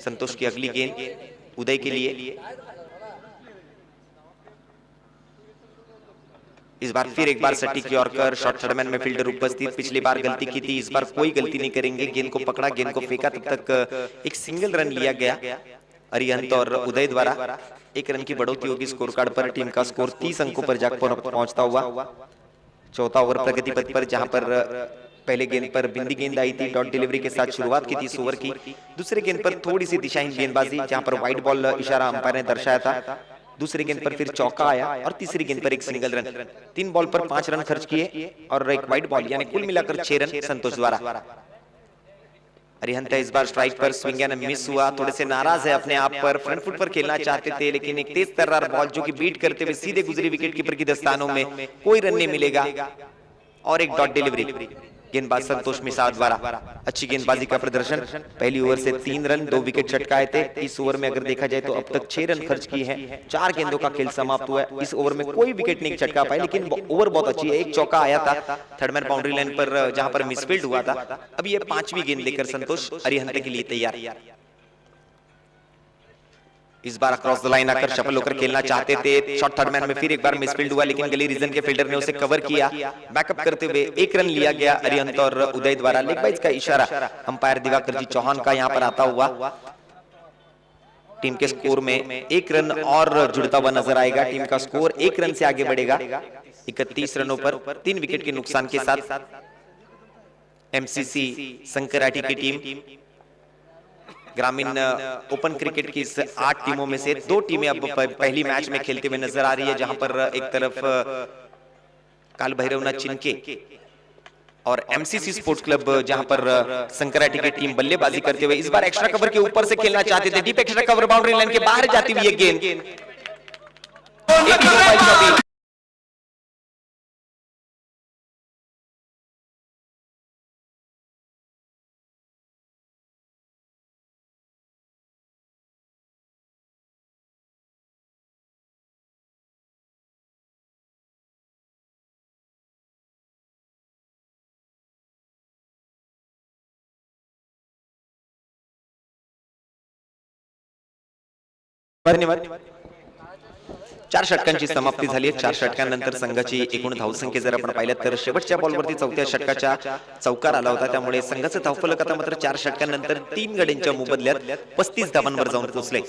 संतोष की अगली गेंद उदय के लिए इस बार फिर एक बार सटीक यॉर्कर शॉर्ट थर्डमैन में फील्डर उपस्थित पिछली बार गलती की थी इस बार कोई गलती नहीं करेंगे गेंद को पकड़ा गेंद को फेंका तब तक एक सिंगल रन लिया गया अरिहंत और उदय द्वारा 1 रन की बढ़ोतरी होगी स्कोर कार्ड पर टीम का स्कोर 30 अंकों पर जाकर पहुंचता हुआ चौथा ओवर प्रगति पथ पर जहां पर पहले गेंद पर बिंदी गेंद आई थी डॉट डिलीवरी के साथ शुरुआत की थी इस ओवर की दूसरे गेंद पर थोड़ी सी दिशाहीन गेंदबाजी जहां पर व्हाइट बॉल इशारा अंपायर ने दर्शाया था दूसरी गेंद पर फिर चौका आया और तीसरी गेंद पर एक सिंगल रन 3 बॉल पर 5 रन खर्च किए और एक व्हाइट बॉल यानी कुल मिलाकर 6 रन संतोष द्वारा अरिहंत इस बार स्ट्राइक पर स्विंग एंड मिस हुआ थोड़े से नाराज है अपने आप पर फ्रंट फुट पर खेलना चाहते थे लेकिन एक तेज तर्रार बॉल जो कि बीट करते हुए सीधे गुजरी विकेट कीपर की दस्तानों में कोई रन नहीं मिलेगा और एक डॉट डिलीवरी गेंदबाज संतोष मिश्रा द्वारा अच्छी गेंदबाजी का प्रदर्शन पहली ओवर से 3 रन 2 विकेट चटकाए थे इस ओवर में अगर देखा जाए तो अब तक 6 रन खर्च किए हैं 4 गेंदों का खेल समाप्त हुआ है इस ओवर में कोई विकेट नहीं चटका पाए लेकिन ओवर बहुत अच्छी है एक चौका आया था थर्ड मैन बाउंड्री लाइन पर जहां पर मिसफील्ड हुआ था अब ये 5वीं गेंद लेकर संतोष अरिहंत के लिए तैयार इस बार अक्रॉस द लाइन आकर शफल होकर खेलना चाहते थे शॉर्ट थर्ड मैन में फिर एक बार मिसफील्ड हुआ लेकिन गली रीजन के फील्डर ने उसे कवर किया बैकअप करते हुए 1 रन लिया गया अरिहंत और उदय द्वारा लेग बाइज का इशारा अंपायर दिवाकर जी चौहान का यहां पर आता हुआ टीम के स्कोर में 1 रन और जुड़ता हुआ नजर आएगा टीम का स्कोर 1 रन से आगे बढ़ेगा 31 रनों पर 3 विकेट के नुकसान के साथ एमसीसी संकराटी की टीम ग्रामीण ओपन क्रिकेट की इस 8 टीमों में से 2 टीमें अब पहली मैच में खेलते हुए नजर आ रही है जहां पर एक तरफ काल भैरवनाथ चिनके और एमसीसी स्पोर्ट्स क्लब जहां पर संकराटी की टीम बल्लेबाजी करते हुए इस बार एक्स्ट्रा कवर के ऊपर से खेलना चाहते थे deep extra cover boundary line के बाहर जाती हुई ये गेंद AP मोबाईल शॉपी धन्यवाद. 4 षटकांची समाप्ती झाली आहे. 4 षटकांनंतर संघाची एकूण धावसंख्या जर आपण पाहिल्यात तर शेवटच्या बॉलवरती चौथ्या षटकाच्या चौकार आला होता. त्यामुळे संघाचं धावफलक आता मात्र 4 षटकांनंतर 3 गड्यांच्या मोबदल्यात 35 धावांवर जाऊन पोहोचले.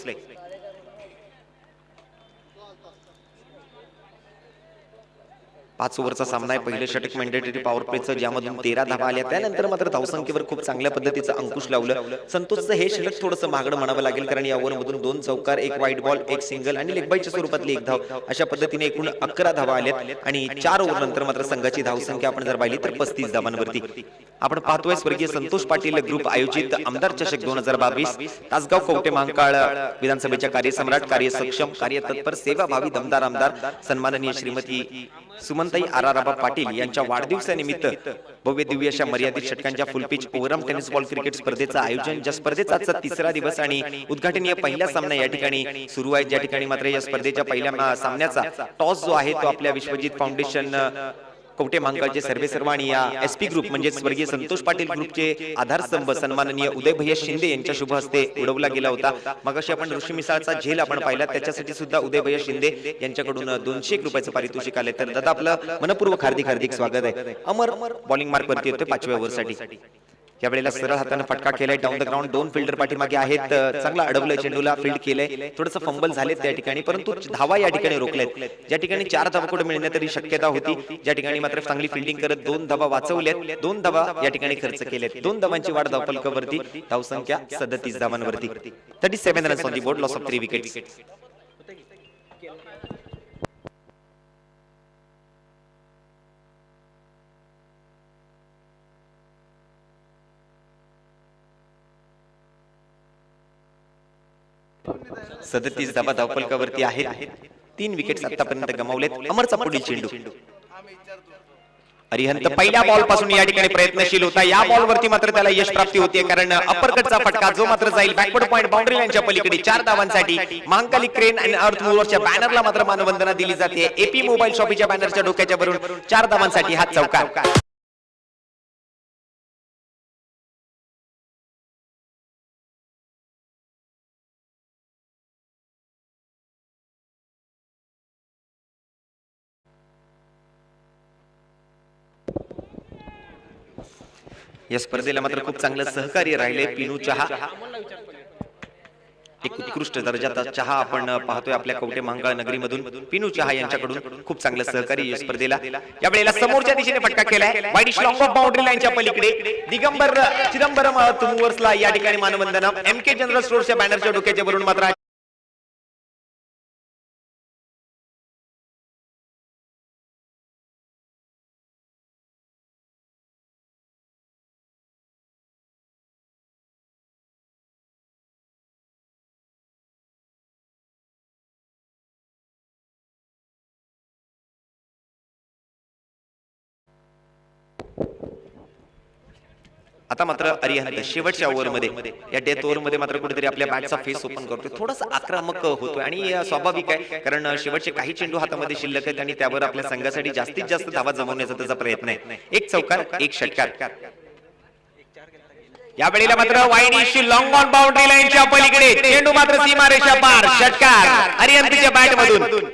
5 ओव्हरचा सामना आहे. पहिलं षटक मॅन्डेटरी पॉवर प्लेचं ज्यामधून 13 धावा आल्या. त्यानंतर मात्र धावसंख्येवर खूप चांगल्या पद्धतीचं अंकुश लावलं. संतोषचं हे षटक थोडंसं महागडं म्हणावं लागेल, कारण या ओव्हरमधून 2 चौकार, 1 वाईट बॉल, 1 सिंगल आणि लेगबायच्या स्वरूपातली 1 धाव अशा पद्धतीने एकूण 11 धावा आल्यात. आणि 4 ओव्हर नंतर मात्र संघाची धावसंख्या आपण जर पाहिली तर 35 धावांवरती. आपण पाहतोय स्वर्गीय संतोष पाटील ग्रुप आयोजित आमदार चषक 2022 तासगाव कवठे महांकाळ विधानसभेच्या कार्यसम्राट, कार्यसक्षम, कार्यतत्पर, सेवाभावी दमदार आमदार सन्माननीय श्रीमती सुमनताई आराराबा पाटील यांच्या वाढदिवसानिमित्त भव्य दिव्य अशा मर्यादित षटकांच्या फुलपिच ओव्हरआर्म टेनिस बॉल क्रिकेट स्पर्धेचं आयोजन, ज्या स्पर्धेचा आजचा 3रा दिवस आणि उद्घाटनीय पहिला सामना या ठिकाणी सुरू आहे. ज्या ठिकाणी मात्र या स्पर्धेच्या पहिल्या सामन्याचा टॉस जो आहे तो आपल्या विश्वजित फाउंडेशन कवठे महांकाळचे सर्वेसर्वा आणि या एसपी ग्रुप म्हणजे स्वर्गीय संतोष पाटील ग्रुपचे आधारस्तंभ सन्माननीय उदय भैया शिंदे यांच्या शुभ हस्ते उडवला गेला होता. मगाशी आपण ऋषी मिसाळचा झेल आपण पाहिला, त्याच्यासाठी सुद्धा उदय भैया शिंदे यांच्याकडून 200 रुपयाचं पारितोषिक आले. तर दादा आपलं मनपूर्वक हार्दिक स्वागत आहे. अमर बॉलिंग मार्क वरती होते 5व्या ओव्हरसाठी. या वेळेला सरळ हाताने फटका केलाय डाऊन द ग्राउंड. 2 फिल्डर पाठीमागे आहेत. चांगला अडवलंय चेंडूला, फील्ड केलंय. थोडंसं फंबल झाले त्या ठिकाणी, परंतु धावा या ठिकाणी रोखल्यात. ज्या ठिकाणी 4 धावा कुठे मिळण्यात तरी शक्यता होती, ज्या ठिकाणी मात्र चांगली फिल्डिंग करत 2 धावा वाचवल्यात. 2 धावा या ठिकाणी खर्च केल्यात. 2 धावांची वाढ धावफलकावरती. धावसंख्या 37 धावांवरती. 37 runs on the board, loss of 3 wickets. सदतीस धावा धावफलकावरती आहेत. 3 विकेट्स आतापर्यंत गमावलेत. अमरचा पुढील चेंडू. अरिहंत पहिल्या बॉल पासून या ठिकाणी प्रयत्नशील होता. या बॉल वरती मात्र त्याला यश प्राप्ती होते, कारण अपरकटचा फटका जो मात्र जाईल बॅकवर्ड पॉइंट बाउंड्री लाईनच्या पलीकडे. 4 धावांसाठी महांकाली क्रेन आणि अर्थ मूव्हरच्या बॅनरला मात्र मानवंदना दिली जाते. एपी मोबाईल शॉपीच्या बॅनरच्या डोक्याच्या वरून 4 धावांसाठी हा चौकार. या स्पर्धेला मात्र खूप चांगलं सहकार्य राहिले पिनू चहा. एक उत्कृष्ट दर्जाचा चहा आपण पाहतोय आपल्या कवठे महांकाळ नगरीमधून. पिनू चहा यांच्याकडून खूप चांगलं सहकार्य या स्पर्धेला. या वेळेला समोरच्या दिशेने फटका केलाय वाईड लॉंग ऑफ बाउंड्री लाईनच्या पलीकडे. दिगंबर चिदंबरम तुमवर्सला या ठिकाणी मानवंदना. एमके जनरल स्टोअर्सच्या बॅनरच्या डोक्याच्या वरून मात्र आता मात्र अरिहंत शेवटच्या ओव्हरमध्ये या डेथ ओव्हरमध्ये मात्र कुठेतरी आपल्या बॅटचा फेस ओपन करतोय. थोडासा आक्रमक होतोय आणि स्वाभाविक आहे, कारण शेवटचे काही चेंडू हातामध्ये शिल्लक आहेत आणि त्यावर आपल्या संघासाठी जास्तीत जास्त धावा जमवण्याचा त्याचा प्रयत्न आहे. 1 चौकार 1 षटकार. या वेळेला मात्र wide issue long on boundary लाईनच्या पलीकडे. चेंडू मात्र सीमारेषा पार. षटकार अरिहंतच्या बॅट मधून.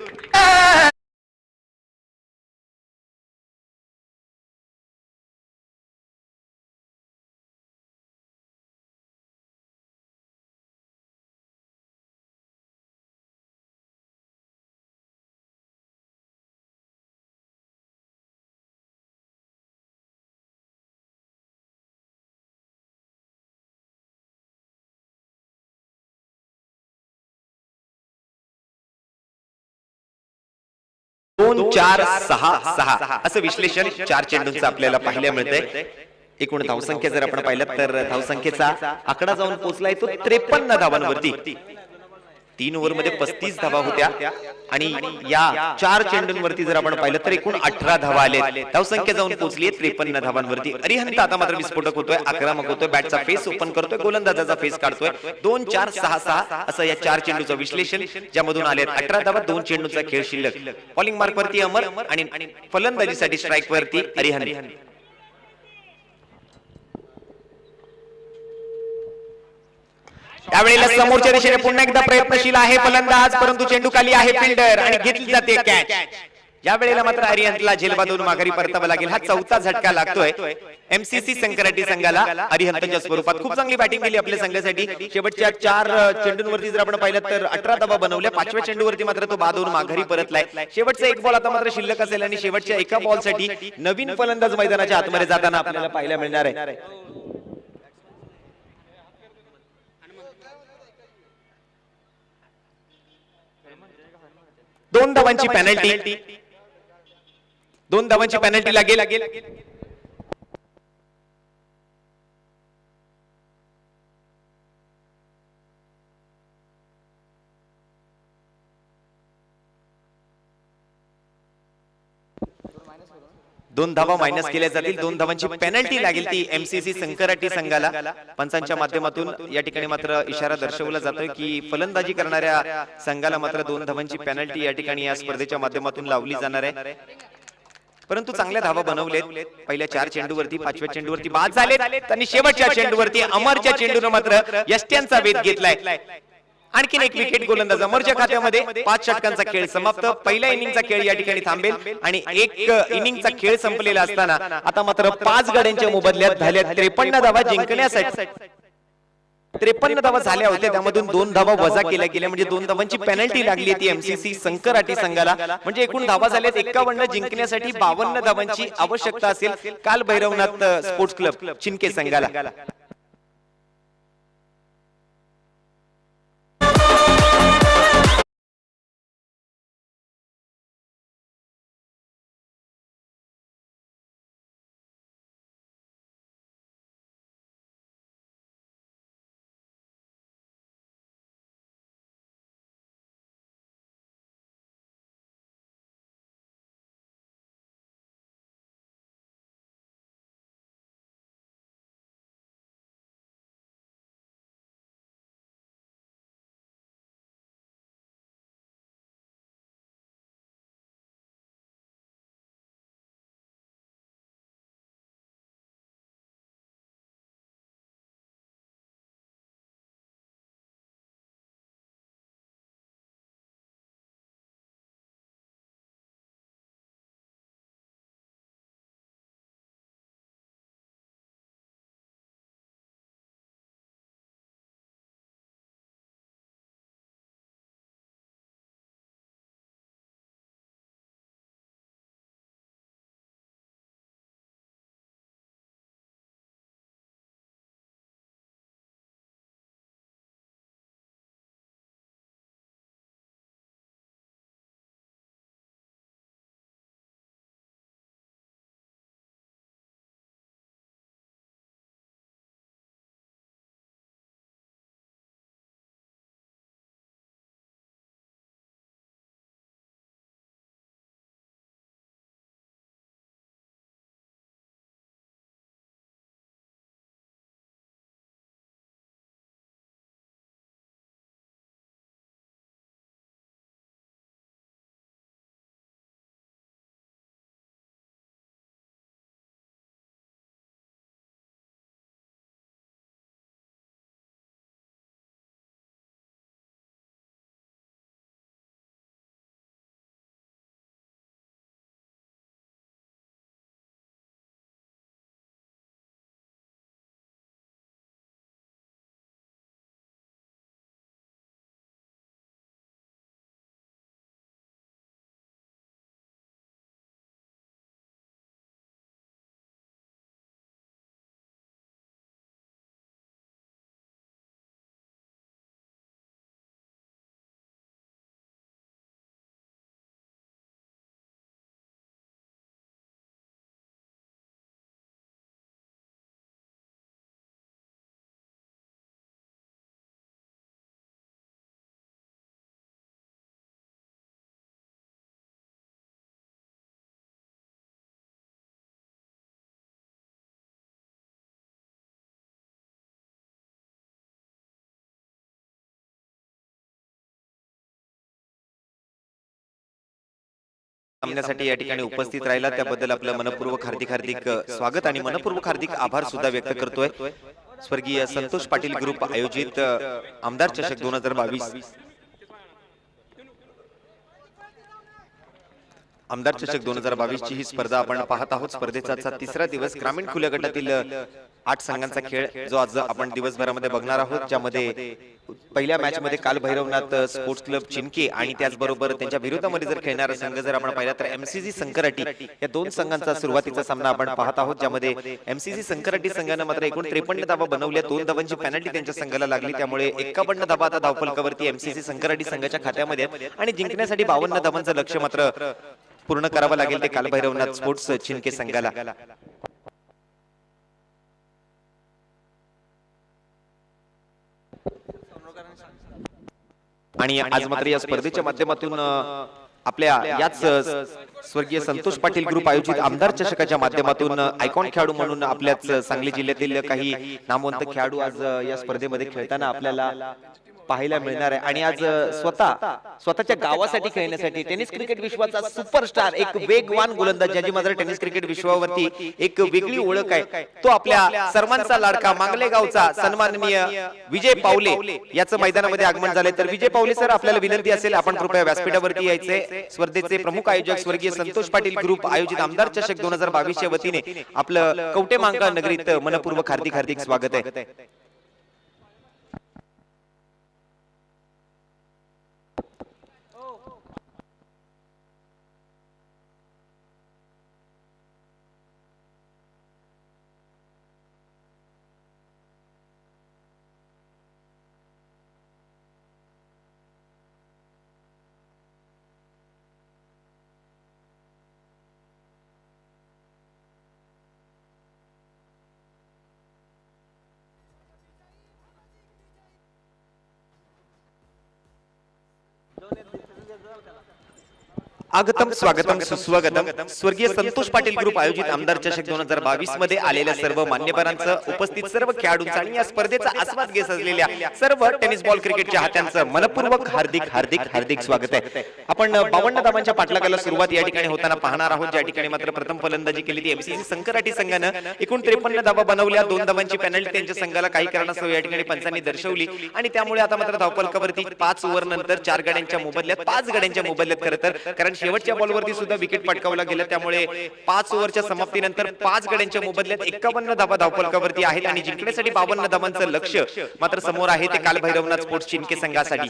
दोन 4 6 6 असं विश्लेषण 4 चेंडूंचं आपल्याला पाहायला मिळतंय. एकूण धावसंख्या जर आपण पाहिलं तर धावसंख्येचा आकडा जाऊन पोहोचलाय तो 53 धावांवरती. 3 ओव्हरमध्ये 35 धावा होत्या आणि या 4 चेंडूंवरती जर आपण पाहिलं तर एकूण 18 धावा आले. धावसंख्या जाऊन पोहोचली 53 धावांवरती. अरिहंत आता मात्र विस्फोटक होतोय, आक्रमक होतोय, बॅटचा फेस ओपन करतोय, गोलंदाजाचा फेस काढतोय. 2 4 6 6 असं या 4 चेंडूचं विश्लेषण, ज्यामधून आले 18 धावा, 2 चेंडूचा खेळ शिल्लक. बॉलिंग मार्क वरती अमर आणि फलंदाजीसाठी स्ट्राईक वरती अरिहंत. त्यावेळेला समोरच्या दिशेने पुन्हा एकदा प्रयत्नशील आहे फलंदाज, परंतु चेंडू खाली आहे फिल्डर आणि घेतली जाते कॅच. या वेळेला मात्र अरिहंतला झेलबादून माघारी परतावा लागेल. हा चौथा झटका लागतोय एमसीसी संकराटी संघाला अरिहंतच्या स्वरूपात. खूप चांगली बॅटिंग केली आपल्या संघासाठी. शेवटच्या 4 चेंडूंवरती जर आपण पाहिलं तर 18 धावा बनवल्या. 5व्या चेंडूवरती मात्र तो बाद होऊन माघारी परतलाय. शेवटचा एक बॉल आता मात्र शिल्लक असेल आणि शेवटच्या एका बॉलसाठी नवीन फलंदाज मैदानाच्या आतमध्ये जाताना आपल्याला पाहायला मिळणार आहे. दोन धावांची पेनल्टी लागेल. दोन धावा मायनस केल्या जातील. 2 धावांची पेनल्टी लागेल ती एमसीसी संकराटी संघाला. पंचांच्या माध्यमातून या ठिकाणी मात्र इशारा दर्शवला जातोय की फलंदाजी करणाऱ्या संघाला मात्र 2 धावांची पेनल्टी या ठिकाणी या स्पर्धेच्या माध्यमातून लावली जाणार आहे. परंतु चांगल्या धावा बनवलेत. पहिल्या 4 चेंडूवरती, 5व्या चेंडूवरती बाद झालेत आणि शेवटच्या चेंडूवरती अमरच्या चेंडूने मात्र यष्ट्यांचा वेध घेतलाय. आणखीन एक विकेट गोलंदाज अमरच्या खात्यामध्ये. 5 षटकांचा खेळ समाप्त. पहिल्या इनिंगचा खेळ या ठिकाणी थांबेल आणि एक इनिंगचा खेळ संपलेला असताना आता मात्र 5 गड्यांच्या मोबदल्यात झाल्या 53 धावा जिंकण्यासाठी. 53 धावा झाल्या होत्या, त्यामधून 2 धावा वजा केल्या गेल्या, म्हणजे 2 धावांची पेनल्टी लागली ती एमसीसी संकराटी संघाला. म्हणजे एकूण धावा झाल्यात 51. जिंकण्यासाठी 52 धावांची आवश्यकता असेल काल भैरवनाथ स्पोर्ट्स क्लब चिनके संघाला. सामन्यासाठी या ठिकाणी उपस्थित राहिला त्याबद्दल आपलं मनपूर्वक हार्दिक स्वागत आणि मनपूर्वक हार्दिक आभार सुद्धा व्यक्त करतोय स्वर्गीय संतोष पाटील ग्रुप आयोजित आमदार चषक 2022 आमदार चषक 2022 ची ही स्पर्धा आपण पाहत आहोत। स्पर्धेचा आजचा तिसरा दिवस ग्रामीण खुल्या गटातील 8 संघांचा खेळ जो आज आपण दिवसभरामध्ये बघणार आहोत, ज्यामध्ये पहिल्या मॅच मध्ये काल भैरवनाथ स्पोर्ट्स क्लब चिनके आणि त्याचबरोबर त्यांच्या विरोधामध्ये जर खेळणारा संघ जर आपण पाहिला तर एमसीसी संकराटी या दोन संघांचा सुरुवातीचा सामना आपण पाहत आहोत, ज्यामध्ये एमसीसी संकराटी संघाने मात्र एकूण 53 धावा बनवल्या, 2 धावांची पेनल्टी त्यांच्या संघाला लागली, त्यामुळे 51 धावा आता धावफलकावरती एमसीसी संकराटी संघाच्या खात्यामध्ये आणि जिंकण्यासाठी 52 धावांचं लक्ष्य मात्र पूर्ण करावं लागेल ते काल भैरवनाथ स्पोर्ट्स चिनके संघाला। आणि आज मात्र या स्पर्धेच्या माध्यमातून आपल्या याच स्वर्गीय संतोष पाटील ग्रुप आयोजित आमदार चषकाच्या माध्यमातून आयकॉन खेळाडू म्हणून आपल्याच सांगली जिल्ह्यातील काही नामवंत खेळाडू आज या स्पर्धेमध्ये खेळताना आपल्याला पाहायला मिळणार आहे। आणि आज स्वतःच्या गावासाठी खेळण्यासाठी टेनिस क्रिकेट विश्वाचा सुपरस्टार एक वेगवान गोलंदाज ज्याची मात्र टेनिस क्रिकेट विश्वावरती एक वेगळी ओळख आहे, तो आपल्या सर्वांचा लाडका मांगलेगावचा सन्माननीय विजय पावले याचं मैदानामध्ये आगमन झाले। तर विजय पावले सर, आपल्याला विनंती असेल आपण कृपया व्यासपीठावरती यायचे। स्पर्धेचे प्रमुख आयोजक स्वर्गीय संतोष पाटील ग्रुप आयोजित आमदार चषक 2022 च्या वतीने आपलं कवटे मांगा नगरीत मनपूर्वक हार्दिक स्वागत आहे। आगतम स्वागतम सुस्वागतम। स्वर्गीय संतोष पाटील ग्रुप आयोजित आमदार चषक 2022 मध्ये आलेल्या सर्व मान्यवरांचं, उपस्थित सर्व खेळाडूंचं आणि या स्पर्धेचा आस्वाद घेत असलेल्या सर्व टेनिस बॉल क्रिकेटच्या हात्यांचं मनपूर्वक हार्दिक स्वागत आहे। आपण 52 धावांच्या पाठलागाला सुरुवात या ठिकाणी होताना पाहणार आहोत, ज्या ठिकाणी मात्र प्रथम फलंदाजी केली ती एमसीसी संकराटी संघानं एकूण 53 धावा बनवल्या, 2 धावांची पेनल्टी त्यांच्या संघाला काही कारणास्तव या ठिकाणी पंचांनी दर्शवली आणि त्यामुळे आता मात्र धावफलकावरती 5 ओव्हर नंतर 4 गड्यांच्या मोबदल्यात 5 गड्यांच्या मोबदल्यात खरं तर कारण शेवटच्या बॉलवरती सुद्धा विकेट पटकावला गेला, त्यामुळे 5 ओव्हरच्या समाप्तीनंतर 5 गड्यांच्या मोबदल्यात 51 धावा धावफलकावरती आहेत आणि जिंकण्यासाठी 52 धावांचं लक्ष्य मात्र समोर आहे ते काल भैरवनाथ स्पोर्ट्स चिनके संघासाठी।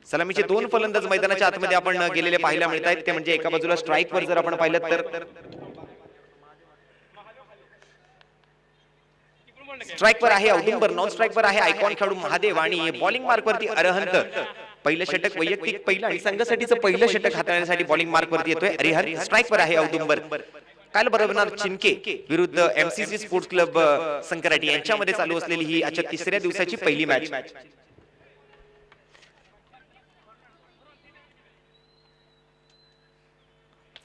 सलामीचे 2 फलंदाज मैदानाच्या आतमध्ये आपण गेलेले पाहायला मिळत आहेत, ते म्हणजे एका बाजूला स्ट्राईक वर जर आपण पाहिलं तर स्ट्राईक वर आहे औदुंबर, नॉन स्ट्राईक वर आहे आयकॉन खेळाडू महादेव आणि बॉलिंग मार्क वरती अरहंत। पहिलं षटक वैयक्तिक पहिलं आणि संघासाठीचं पहिलं षटक हाताळण्यासाठी बॉलिंग मार्क वरती येतोय अरिहंत। स्ट्राईक वर आहे औदुंबर। काल भैरवनाथ चिनके विरुद्ध एमसीसी स्पोर्ट्स क्लब संकराटी यांच्यामध्ये चालू असलेली ही आजच्या तिसऱ्या दिवसाची पहिली मॅच।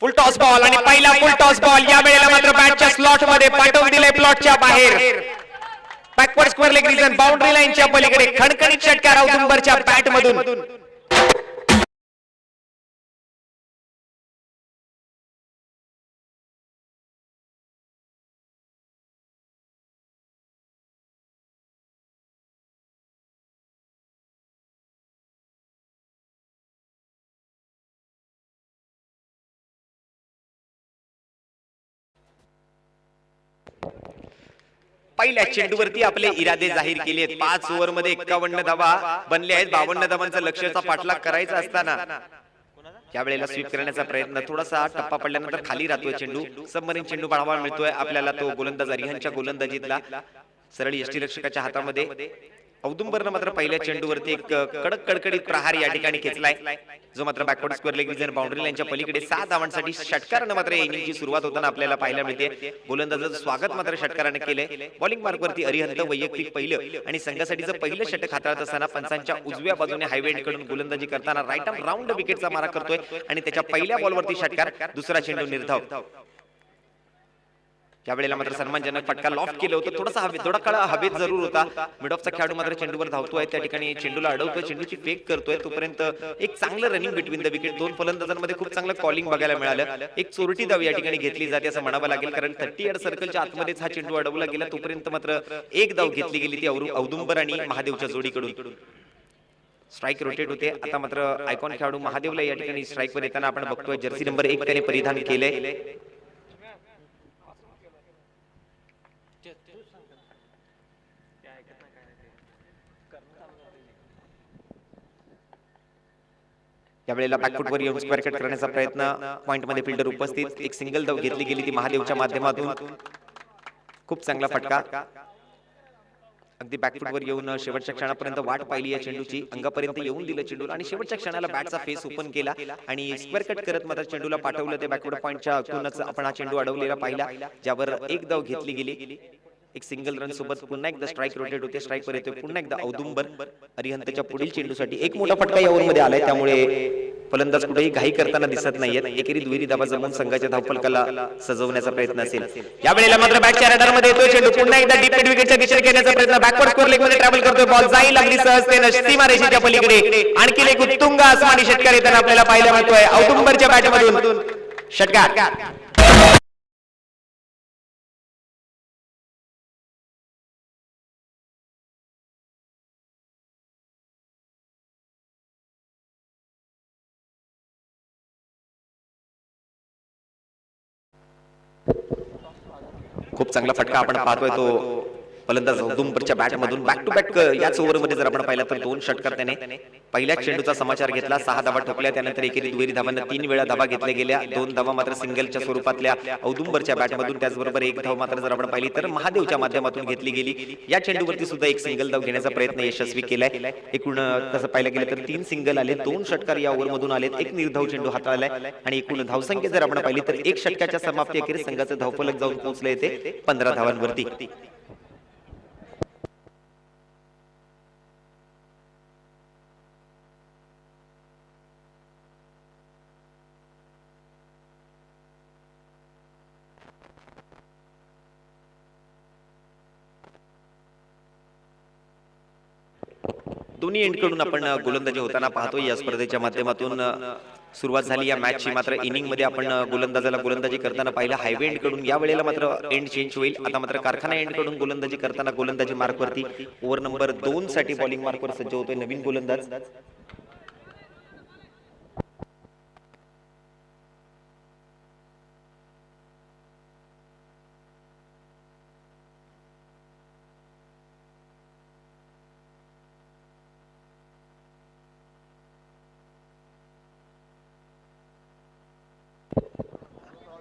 फुल टॉस बॉल आणि पहिला फुल टॉस बॉल या वेळेला मात्र बॅटच्या स्लॉट मध्ये पाठवून दिले प्लॉटच्या बाहेर। Backward square leg region boundary लाईनच्या पलीकडे खणखणीत षटकार औदुंबरच्या बॅट मधून। पहिल्या चेंडूवरती आपले इरादे जाहीर केले आहेत। 5 ओव्हर मध्ये 51 धावा बनले आहेत, 52 धावांचा लक्ष्याचा पाठलाग करायचा असताना या वेळेला स्वीप करण्याचा प्रयत्न, थोडासा टप्पा पडल्यानंतर खाली राहतोय चेंडू, सबमरीन चेंडू पाहायला मिळतोय आपल्याला तो गोलंदाज अरिहंतच्या गोलंदाजीतला सरळ यष्टीरक्षकाच्या हातामध्ये। औदुंबरनं मात्र पहिल्या चेंडूवरती एक कडक कडकडीत प्रहार या ठिकाणी खेचलाय, जो मात्र backward square leg region boundary लाईनच्या पलीकडे 6 धावांसाठी षटकारानं मात्र इनिंगची सुरुवात होताना आपल्याला पाहायला मिळते। गोलंदाजाचं स्वागत मात्र षटकाराने केले। बॉलिंग मार्क वरती अरिहंत वैयक्तिक पहिलं आणि संघासाठीचं पहिलं षटक हाताळत असताना पंचांच्या उजव्या बाजूने हायवेंड कडून गोलंदाजी करताना राईट आर्म राऊंड विकेटचा मारा करतोय आणि त्याच्या पहिल्या बॉलवरती षटकार, दुसरा चेंडू निर्धाव। यावेळेला मात्र सन्मानजनक फटका लॉफ्ट केलं होतं, थोडा काळ हवेत जरूर होता. मिड ऑफचा खेळाडू मात्र चेंडूवर धावतोय, त्या ठिकाणी चेंडूला अडवतोय, चेंडूची फेक करतोय. तोपर्यंत एक चांगलं रनिंग बिटवीन द विकेट, दोन फलंदाजांमध्ये खूप चांगलं कॉलिंग बघायला मिळालं. एक चोरटी धाव या ठिकाणी घेतली जाते असं म्हणावं लागेल, कारण 30 यार्ड सर्कलच्या आतमध्येच हा चेंडू अडवला गेला. तोपर्यंत मात्र एक धाव घेतली गेली ती औदुंबर आणि महादेवच्या जोडीकडून. स्ट्राइक रोटेट होते. आता मात्र आयकॉन खेळाडू महादेवला या ठिकाणी स्ट्राइकवर येताना आपण बघतोय. जर्सी नंबर 1 त्याने परिधान केले. यावेळेला बॅकफुटवर येऊन स्क्वेअर कट करण्याचा प्रयत्न, पॉइंट मध्ये फिल्डर उपस्थित. एक सिंगल धाव घेतली गेली ती महादेवच्या माध्यमातून. खूप चांगला फटका, अगदी बॅकफुटवर येऊन शेवटच्या क्षणापर्यंत वाट पाहिली या चेंडूची, अंगापर्यंत येऊन दिलं चेंडूला आणि शेवटच्या क्षणाला बॅटचा फेस ओपन केला आणि स्क्वेअर कट करत मात्र चेंडूला पाठवलं. ते बॅकवर्ड पॉइंटच्या आतूनच आपण हा चेंडू अडवलेला पाहिला, ज्यावर एक धाव घेतली गेली. एक सिंगल रन सोबत पुन्हा एकदा स्ट्राइक रोटेट होते. स्ट्राइकवर येतोय पुन्हा एकदा औदुंबर. अरिहंतच्या पुढील चेंडूसाठी एक मोठा फटका या ओव्हरमध्ये आलाय, त्यामुळे फलंदाज कुठेही घाई करताना दिसत नाहीयेत. एकेरी दुहेरी धावा जमून संघाच्या धावफलकाला सजवण्याचा प्रयत्न असेल. यावेळेला मात्र बॅटच्या रडारमध्ये येतोय चेंडू, पुन्हा एकदा डीप मिड विकेटच्या दिशेने खेळण्याचा प्रयत्न, बॅकवर्ड स्कोअर लेग मध्ये ट्रॅव्हल करतोय. बॉल जाईल अगदी सहजतेने सीमारेषेच्या पलीकडे. आणखी एक उत्तुंग आसमानी षटकार येताना आपल्याला पाहायला मिळतोय औदुंबरच्या बॅटमधून. षटकार खूप चांगला फटका आपण पाहतोय तो फलंदाज औदुंबरच्या बॅटमधून. बॅक टू बॅक याच ओव्हरमध्ये जर आपण पाहिलं तर 2 षटकार त्याने पहिल्याच चेंडूचा समाचार घेतला. 6 धावा ठोकल्या. त्यानंतर एकेरी दुहेरी धावांना 3 वेळा धावा घेतल्या गेल्या. 2 धावा मात्र सिंगलच्या स्वरूपातल्या औदुंबरच्या बॅटमधून. त्याचबरोबर एक धाव मात्र जर आपण पाहिली तर महादेवच्या माध्यमातून घेतली गेली. या चेंडूवरती सुद्धा एक सिंगल धाव घेण्याचा प्रयत्न यशस्वी केलाय. एकूण तसं पाहिलं गेलं तर 3 सिंगल आले, 2 षटकार या ओव्हरमधून आलेत, एक निर्धाव चेंडू हाताळलाय आणि एकूण धावसंख्या जर आपण पाहिली तर 1 षटकाच्या समाप्ती अखेर संघाचं धावफलक जाऊन पोहोचले ते 15 धावांवरती. दोन्ही एंडकडून आपण गोलंदाजी होताना पाहतोय या स्पर्धेच्या माध्यमातून. सुरुवात झाली या मॅचची, मात्र इनिंग मध्ये आपण गोलंदाजाला गोलंदाजी करताना पाहिलं हायवे एंडकडून. या वेळेला मात्र एंड चेंज होईल. आता मात्र कारखाना एंडकडून गोलंदाजी करताना गोलंदाजी मार्कवरती ओव्हर नंबर 2 साठी बॉलिंग मार्कवर सज्ज होतोय नवीन गोलंदाज.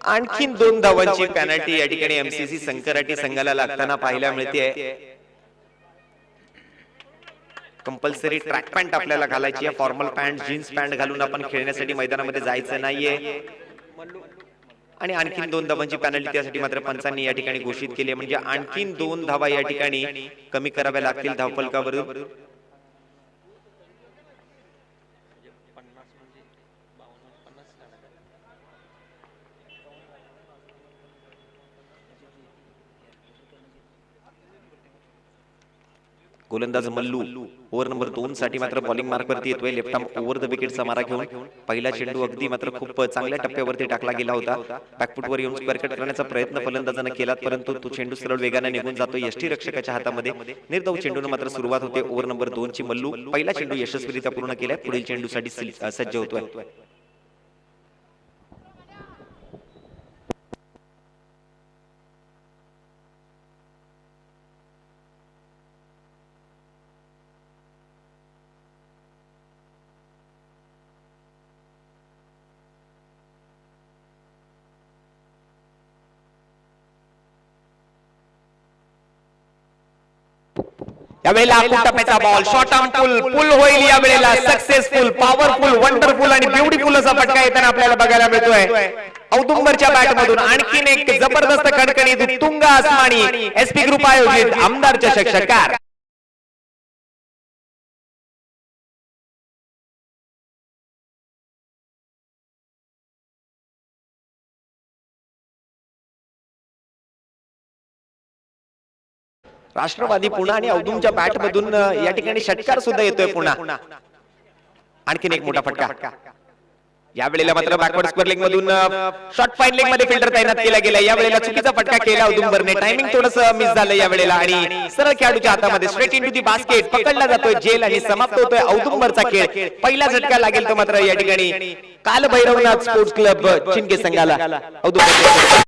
आणखीन 2 धावांची पॅनल्टी या ठिकाणी एमसीसी संकराटी संघाला लागताना पाहायला मिळते. कंपल्सरी ट्रॅक पॅन्ट आपल्याला घालायची आहे. फॉर्मल पॅन्ट, जीन्स पॅन्ट घालून आपण खेळण्यासाठी मैदानामध्ये जायचं नाहीये. आणि आणखीन 2 धावांची पॅनल्टी त्यासाठी मात्र पंचांनी या ठिकाणी घोषित केली आहे. म्हणजे आणखीन 2 धावा या ठिकाणी कमी कराव्या लागतील धावफलकावरून. गोलंदाज मल्लू ओव्हर नंबर 2 साठी मात्र बॉलिंग मार्कवरती येतोय. लेफ्ट आर्म ओव्हर द विकेटचा मारा घेऊन पहिला चेंडू अगदी मात्र खूप चांगल्या टप्प्यावरती टाकला गेला होता. बॅकफुटवर येऊन स्क्वेअर कट करण्याचा प्रयत्न फलंदाजाने केला, परंतु तो चेंडू सरळ वेगाने निघून जातो यष्टी रक्षकाच्या हातामध्ये. निर्धाव चेंडूने मात्र सुरुवात होते ओव्हर नंबर 2 ची. मल्लू पहिला चेंडू यशस्वीरित्या पूर्ण केलाय, पुढील चेंडूसाठी सज्ज होतोय. यावेळेला टप्प्याचा बॉल शॉर्ट आर्म पुल होईल. यावेळेला सक्सेसफुल, पॉवरफुल, वंडरफुल आणि ब्युटिफुल असा फटका येताना आपल्याला बघायला मिळतोय औदुंबरच्या बॅटमधून. आणखीन एक जबरदस्त खणखणीत उत्तुंग आसमानी एसपी ग्रुप आयोजित आमदार चषक षटकार. राष्ट्रवादी पुन्हा आणि औदुंबच्या बॅट मधून या ठिकाणी षटकार सुद्धा येतोय पुन्हा. आणखीन एक मोठा फटका. या वेळेला मात्र बॅकवर्ड स्क्वेअर लेग मधून शॉर्ट फाईन लेग मध्ये फिल्डर तैनात केला गेला. या वेळेला चुकीचा फटका केला औदुंबरने. टायमिंग थोडंसं मिस झालं या वेळेला आणि सरळ खेळाडूच्या हातामध्ये स्ट्रेट इनटू दी बास्केट पकडला जातोय जेल आणि समाप्त होतोय औदुंबरचा खेळ. पहिला झटका लागेल तो मात्र या ठिकाणी कालभैरवनाथ स्पोर्ट्स क्लब चिंके संघाला. औदुंबर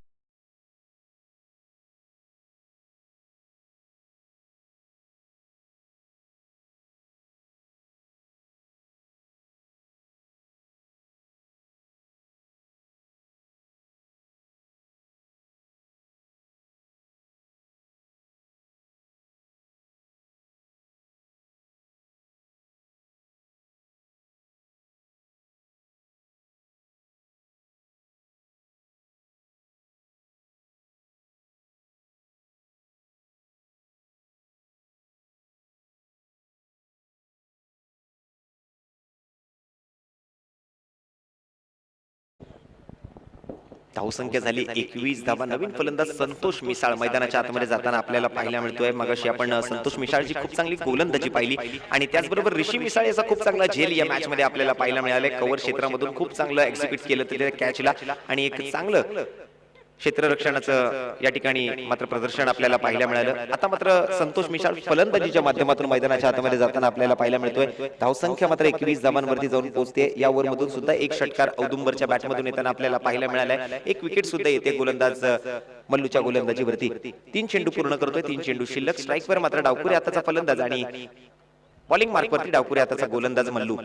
धावसंख्या झाली 21 धावा. नवीन फलंदाज संतोष मिसाळ मैदानाच्या आतमध्ये जाताना आपल्याला पाहायला मिळतोय. मगाशी आपण संतोष मिसाळची खूप चांगली गोलंदाजी पाहिली आणि त्याचबरोबर ऋषी मिसाळ याचा खूप चांगला झेल या मॅच मध्ये आपल्याला पाहायला मिळाले. कव्हर क्षेत्रामधून खूप चांगलं एक्झिक्यूट केलं त्या कॅचला आणि एक चांगलं क्षेत्ररक्षणाचं या ठिकाणी मात्र प्रदर्शन आपल्याला पाहायला मिळालं. आता मात्र संतोष मिसाळ फलंदाजीच्या माध्यमातून मैदानाच्या आतमध्ये जाताना आपल्याला पाहायला मिळतोय. धावसंख्या मात्र 21 धावांवरती जाऊन पोहोचते. या ओव्हर मधून सुद्धा एक षटकार औदुंबरच्या बॅटमधून येताना आपल्याला पाहायला मिळालाय. एक विकेट सुद्धा येते गोलंदाज मल्लूच्या गोलंदाजीवरती. 3 चेंडू पूर्ण करतोय. 3 चेंडू शिल्लक. स्ट्राईकवर मात्र डावकुरे आताचा फलंदाज आणि बॉलिंग मार्कवरती डावकुरे आताचा गोलंदाज मल्लू.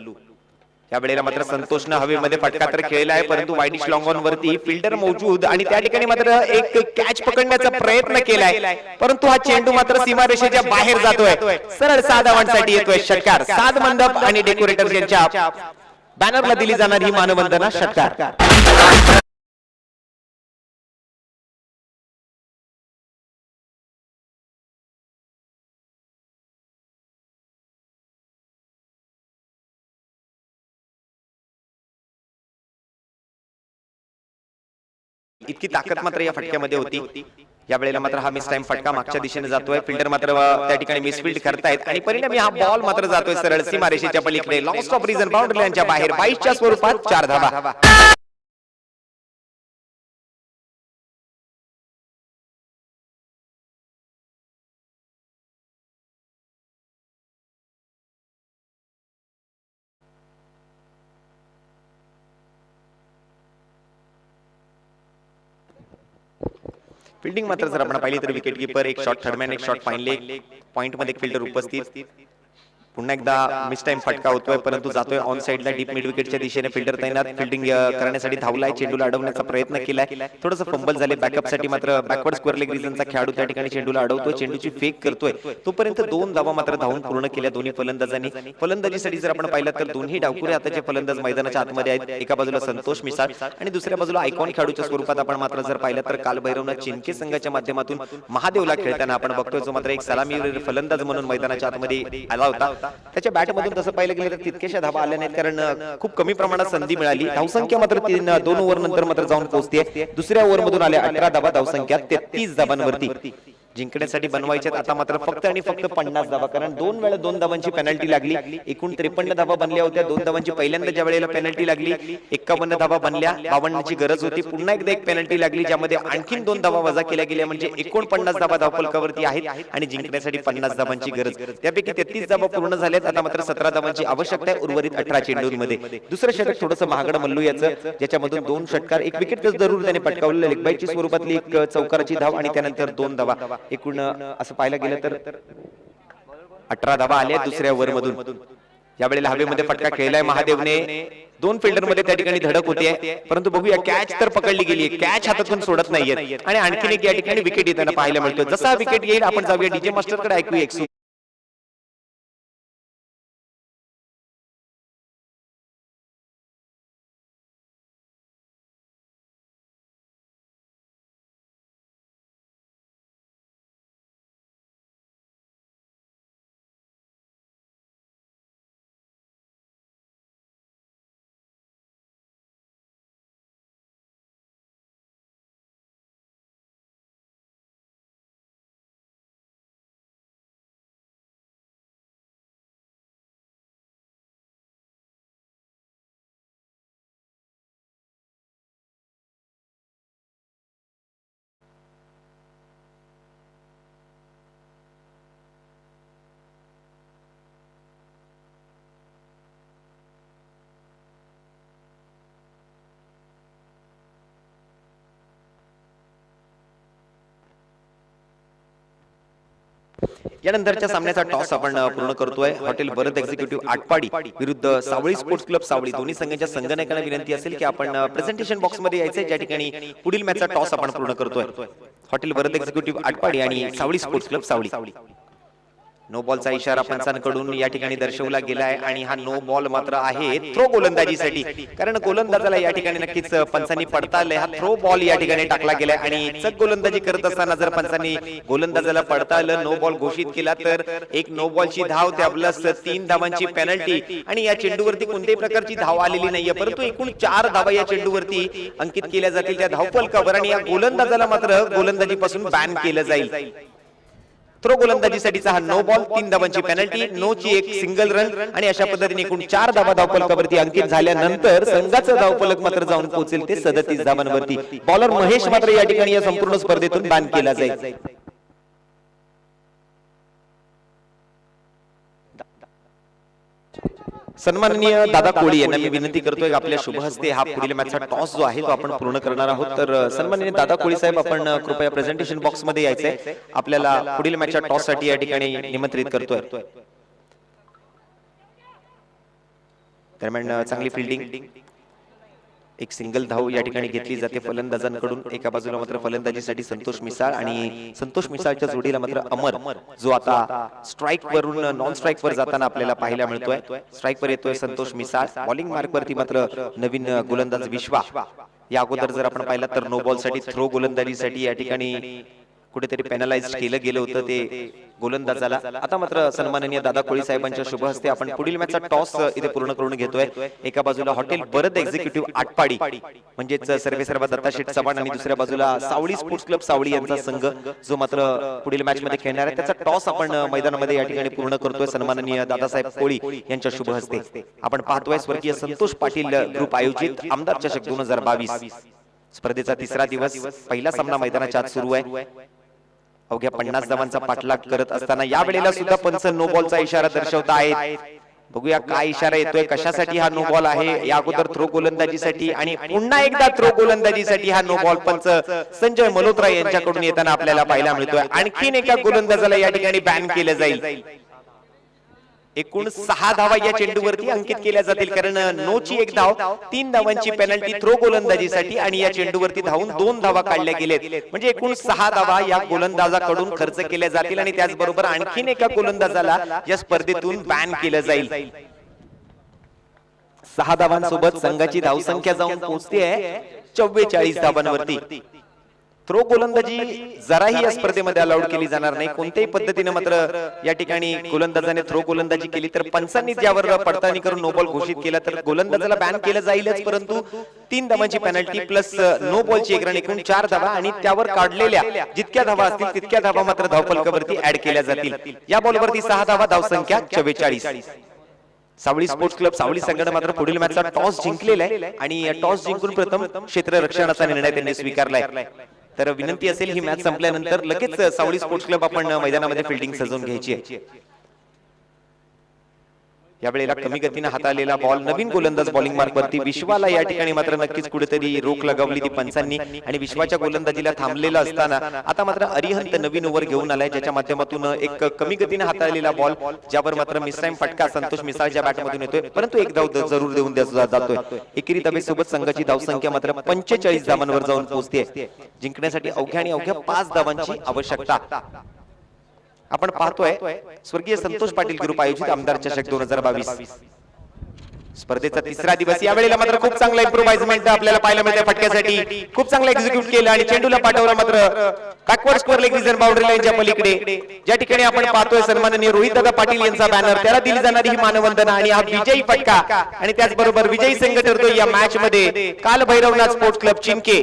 या वेळेला मात्र संतोषनं हवेमध्ये फटका तर खेळला आहे परंतु वाईडिश लॉंग ऑन वरती फिल्डर मौजूद आणि त्या ठिकाणी मात्र एक कॅच पकडण्याचा प्रयत्न केलाय परंतु हा चेंडू मात्र सीमारेषेच्या बाहेर जातोय. सरळ 6 धावांसाठी येतोय षटकार. साध मंडप आणि डेकोरेटर्स यांच्या बॅनरला दिली जाणारी ही मानवंदना षटकार. इतकी ताकद मात्र या फटक्यामध्ये होती. या वेळेला मात्र हा मिस टाइम फटका मागच्या दिशेने जातोय. फिल्डर मात्र त्या ठिकाणी मिसफील्ड करतायत आणि परिणामी हा बॉल मात्र जातोय सरळ सीमारेषेच्या पलीकडे. लॉस्ट ऑफ रिझन बाउंड्री लाईनच्या बाहेर. 22च्या स्वरूपात 4 धावा. फिल्डिंग मात्र जर आपण पाहिली तर विकेट कीपर, एक शॉट थर्डमॅन, एक शॉट फाईन लेग, पॉइंट मध्ये एक फिल्डर उपस्थित. पुन्हा एकदा मिस टाइम फटका होतोय परंतु जातोय ऑन साइडला डीप मिड विकेटच्या दिशेने. फिल्डर तैनात फिल्डिंग करण्यासाठी धावलाय. चेंडूला अडवण्याचा प्रयत्न केलाय. थोडंसं फंबल झाले बॅकअप साठी मात्र बॅकवर्ड स्क्वेअर लेग रिजनचा खेळाडू त्या ठिकाणी चेंडूला अडवतोय. चेंडूची फेक करतोय. तोपर्यंत 2 धावा मात्र धावून पूर्ण केल्या दोन्ही फलंदाजांनी. फलंदाजीसाठी जर आपण पाहिलं तर दोन्ही डावकुरे आताचे फलंदाज मैदानाच्या आतमध्ये आहेत. एका बाजूला संतोष मिसाळ आणि दुसऱ्या बाजूला आयकॉन खेळाडूच्या स्वरूपात आपण मात्र जर पाहिलं तर कालभैरवनाथ चिंके संघाच्या माध्यमातून महादेवला खेळताना आपण बघतोय. जो मात्र एक सलामीवीर फलंदाज म्हणून मैदानाच्या आतमध्ये आला होता. त्याच्या बॅट तसं पाहिलं गेलं तर तितक्याशा धावा आल्या नाहीत कारण खूप कमी प्रमाणात संधी मिळाली. धावसंख्या मात्र 2 ओव्हर नंतर मात्र जाऊन पोहोचते. दुसऱ्या ओव्हर मधून आल्या 18 धावा. धावसंख्या 33 धावांवरती जिंकण्यासाठी बनवायचे. आता मात्र फक्त आणि फक्त 50 धावा कारण 2 वेळा 2 धावांची पेनल्टी लागली. एकूण 53 धावा बनल्या होत्या. 2 धावांची पहिल्यांदा ज्या वेळेला पेनल्टी लागली 51 धावा बनल्या. 52 ची गरज होती. पुन्हा एकदा एक पेनल्टी लागली ज्यामध्ये आणखीन 2 धावा वजा केल्या गेल्या म्हणजे एकूण 50 धावा धावफलकावरती आहेत आणि जिंकण्यासाठी 50 धावांची गरज. त्यापैकी 33 धावा पूर्ण झाल्यात. आता मात्र 17 धावांची आवश्यकता आहे उर्वरित 18 चेंडूंमध्ये. दुसरं षटक थोडंसं महागडं मल्लू याचं ज्याच्यामधून 2 षटकार, एक विकेट जरूर त्याने पटकावलेलं. लेग बाईटची स्वरूपातली एक चौकाराची धाव आणि त्यानंतर 2 धावा. एकूण असं पाहायला गेलं तर 18 धावा आल्या दुसऱ्या ओव्हर मधून. या वेळेला हवेमध्ये फटका खेळलाय महादेवने. 2 फिल्डर मध्ये त्या ठिकाणी धडक होते परंतु बघूया कॅच तर पकडली गेली. कॅच हातातून सोडत नाहीये आणि आणखीन एक या ठिकाणी विकेट येताना पाहायला मिळतो. जसा विकेट येईल आपण जाऊया डीजे मास्टर कडे. ऐकूया एक यानंतरच्या सामन्याचा टॉस आपण पूर्ण करतोय. हॉटेल भरत एक्झिक्युटिव्ह आटपाडी विरुद्ध सावळी स्पोर्ट्स क्लब सावळी. दोन्ही संघांच्या संघनायकांना विनंती असेल की आपण प्रेझेंटेशन बॉक्स मध्ये यायचे, ज्या ठिकाणी पुढील मॅचचा टॉस आपण पूर्ण करतोय. हॉटेल भरत एक्झिक्युटिव्ह आटपाडी आणि सावळी स्पोर्ट्स क्लब सावळी. नो बॉलचा इशारा पंचांकडून या ठिकाणी दर्शवला गेलाय आणि हा नो बॉल मात्र आहे थ्रो गोलंदाजीसाठी, कारण गोलंदाजाला या ठिकाणी नक्कीच पंचांनी पडताळलंय. हा थ्रो बॉल या ठिकाणी टाकला गेलाय आणि चक गोलंदाजी करत असताना जर पंचांनी गोलंदाजाला पडताळलं, नो बॉल घोषित केला तर एक नो बॉलची धाव त्या प्लस 3 धावांची पेनल्टी. आणि या चेंडूवरती कोणत्याही प्रकारची धाव आलेली नाहीये, परंतु एकूण 4 धावा या चेंडूवरती अंकित केल्या जातील त्या धावफलकावर आणि या गोलंदाजाला मात्र गोलंदाजीपासून बॅन केलं जाईल. थ्रो गोलंदाजीसाठीचा हा नो बॉल, 3 धावांची पेनल्टी, नो ची एक सिंगल रन आणि अशा पद्धतीने एकूण 4 धावा धावफलकावरती अंकित झाल्यानंतर संघाचं धावफलक मात्र जाऊन पोहोचेल ते 37 धावांवरती. बॉलर महेश मात्र या ठिकाणी या संपूर्ण स्पर्धेतून बॅन केला जाईल. सन्माननीय दादा कोळी यांना मी विनंती करतोय आपल्या शुभ हस्ते हा पुढील मॅचचा टॉस जो आहे तो आपण पूर्ण करणार आहोत. तर सन्माननीय दादा कोळी साहेब, आपण कृपया प्रेझेंटेशन बॉक्स मध्ये यायचंय. आपल्याला पुढील मॅचच्या टॉस साठी या ठिकाणी निमंत्रित करतोय. दरम्यान चांगली फिल्डिंग, एक सिंगल धाव या ठिकाणी घेतली जाते फलंदाजांकडून. एका बाजूला मात्र फलंदाजीसाठी संतोष मिसाळ आणि संतोष मिसाळच्या जोडीला मात्र अमर, जो आता स्ट्राईक वरून नॉन स्ट्राईक वर जाताना आपल्याला पाहायला मिळतोय. स्ट्राईक वर येतोय संतोष मिसाळ. बॉलिंग मार्क वरती मात्र नवीन गोलंदाज विश्वा. या अगोदर जर आपण पाहिलं तर नो बॉल साठी थ्रो गोलंदाजीसाठी या ठिकाणी कुठेतरी पेनलाइज केलं गेलं होतं ते गोलंदाजाला. आता मात्र सन्माननीय दादा कोळी साहेबांच्या शुभ हस्ते आपण पुढील मॅचचा टॉस इथे पूर्ण करून घेतोय. एका बाजूला हॉटेल भरत एक्झिक्युटिव्ह आटपाडी म्हणजेच सर्वेसर्वा दत्ताशेठ चव्हाण आणि दुसऱ्या बाजूला सावळी स्पोर्ट्स क्लब सावळी यांचा संघ जो मात्र पुढील मॅच मध्ये खेळणार आहे, त्याचा टॉस आपण मैदानामध्ये या ठिकाणी पूर्ण करतोय. सन्माननीय दादासाहेब कोळी यांच्या शुभ हस्ते आपण पाहतोय स्वर्गीय संतोष पाटील ग्रुप आयोजित आमदार चषक 2022 स्पर्धेचा तिसरा दिवस. पहिला सामना मैदानाच्या आत सुरू आहे. अवघ्या 50 धावांचा पाठलाग करत असताना या वेळेला सुद्धा पंच नो बॉलचा इशारा दर्शवत आहेत. बघूया काय इशारा येतोय, कशासाठी हा नो बॉल आहे. या अगोदर थ्रो गोलंदाजीसाठी आणि पुन्हा एकदा थ्रो गोलंदाजीसाठी हा नो बॉल पंच संजय मल्होत्रा यांच्याकडून येताना आपल्याला पाहायला मिळतोय. आणखीन एका गोलंदाजाला या ठिकाणी बॅन केलं जाईल. एकूण 6 धावा या चेंडूवरती अंकित केल्या जातील, कारण नो ची एक धाव, 3 धावांची पेनल्टी थ्रो गोलंदाजीसाठी आणि या चेंडूवरती धावून 2 धावा काढल्या गेलेत. म्हणजे एकूण 6 धावा या गोलंदाजाकडून खर्च केल्या जातील आणि त्याचबरोबर आणखीन एका गोलंदाजाला या स्पर्धेतून बॅन केलं जाईल. 6 धावांसोबत संघाची धावसंख्या जाऊन पोहोचते 44 धावांवरती. थ्रो गोलंदाजी जराही या स्पर्धेमध्ये अलाउड केली जाणार नाही कोणत्याही पद्धतीने. मात्र या ठिकाणी गोलंदाजाने थ्रो गोलंदाजी केली तर पंचांनी ज्यावर पडताळणी करून नो बॉल घोषित केला तर गोलंदाजाला बॅन केलं जाईलच, परंतु 3 धावांची पेनल्टी प्लस नो बॉलची एक रन, एकूण 4 धावा आणि त्यावर काढलेल्या जितक्या धावा असतील तितक्या धावा मात्र धावफलकावरती ऍड केल्या जातील. या बॉलवरती 6 धावा, धावसंख्या 44. सावळी स्पोर्ट्स क्लब सावळी संघाने मात्र पुढील मॅचचा टॉस जिंकलेला आहे आणि टॉस जिंकून प्रथम क्षेत्ररक्षणाचा निर्णय त्यांनी स्वीकारलाय. तर विनंती असेल ही मॅच संपल्यानंतर लगेच सावळी स्पोर्ट्स क्लब आपण मैदानामध्ये फिल्डिंग सजवून घ्यायची आहे. यावेळेला कमी गतीने हाताळलेला बॉल, नवीन गोलंदाज बॉलिंग मार्क वरती विश्वाला या ठिकाणी मात्र नक्कीच कुठेतरी रोख लगावली ती पंचांनी आणि विश्वाच्या गोलंदाजीला थांबलेला असताना आता मात्र अरिहंत नवीन ओव्हर घेऊन आलाय, ज्याच्या माध्यमातून एक कमी गतीने हाताळलेला बॉल ज्यावर मात्र मिसटाईम फटका संतोष मिसाळच्या बॅटमधून येतोय, परंतु एक धाव जरूर देऊन जातोय. एकेरी धावेसोबत संघाची धावसंख्या मात्र 45 धावांवर जाऊन पोहोचते. जिंकण्यासाठी अवघ्या आणि अवघ्या 5 धावांची आवश्यकता. आपण पाहतोय स्वर्गीय संतोष पाटील ग्रुप आयोजित आमदार चषक 2022 स्पर्धेचा तिसरा दिवस. या वेळेला मात्र खूप चांगला इम्प्रोव्हाइजमेंट आपल्याला पाहायला मिळते. फटक्यासाठी खूप चांगला एक्झिक्यूट केलं आणि चेंडूला पाठवला मात्र backward square leg region boundary लाईनच्या पलीकडे. ज्या ठिकाणी आपण पाहतोय सन्माननीय रोहित दादा पाटील यांचा बॅनर, त्याला दिली जाणारी ही मानवंदना आणि हा विजयी फटका आणि त्याचबरोबर विजयी संघ ठरतोय या मॅच मध्ये काल भैरवनाथ स्पोर्ट्स क्लब चिंके.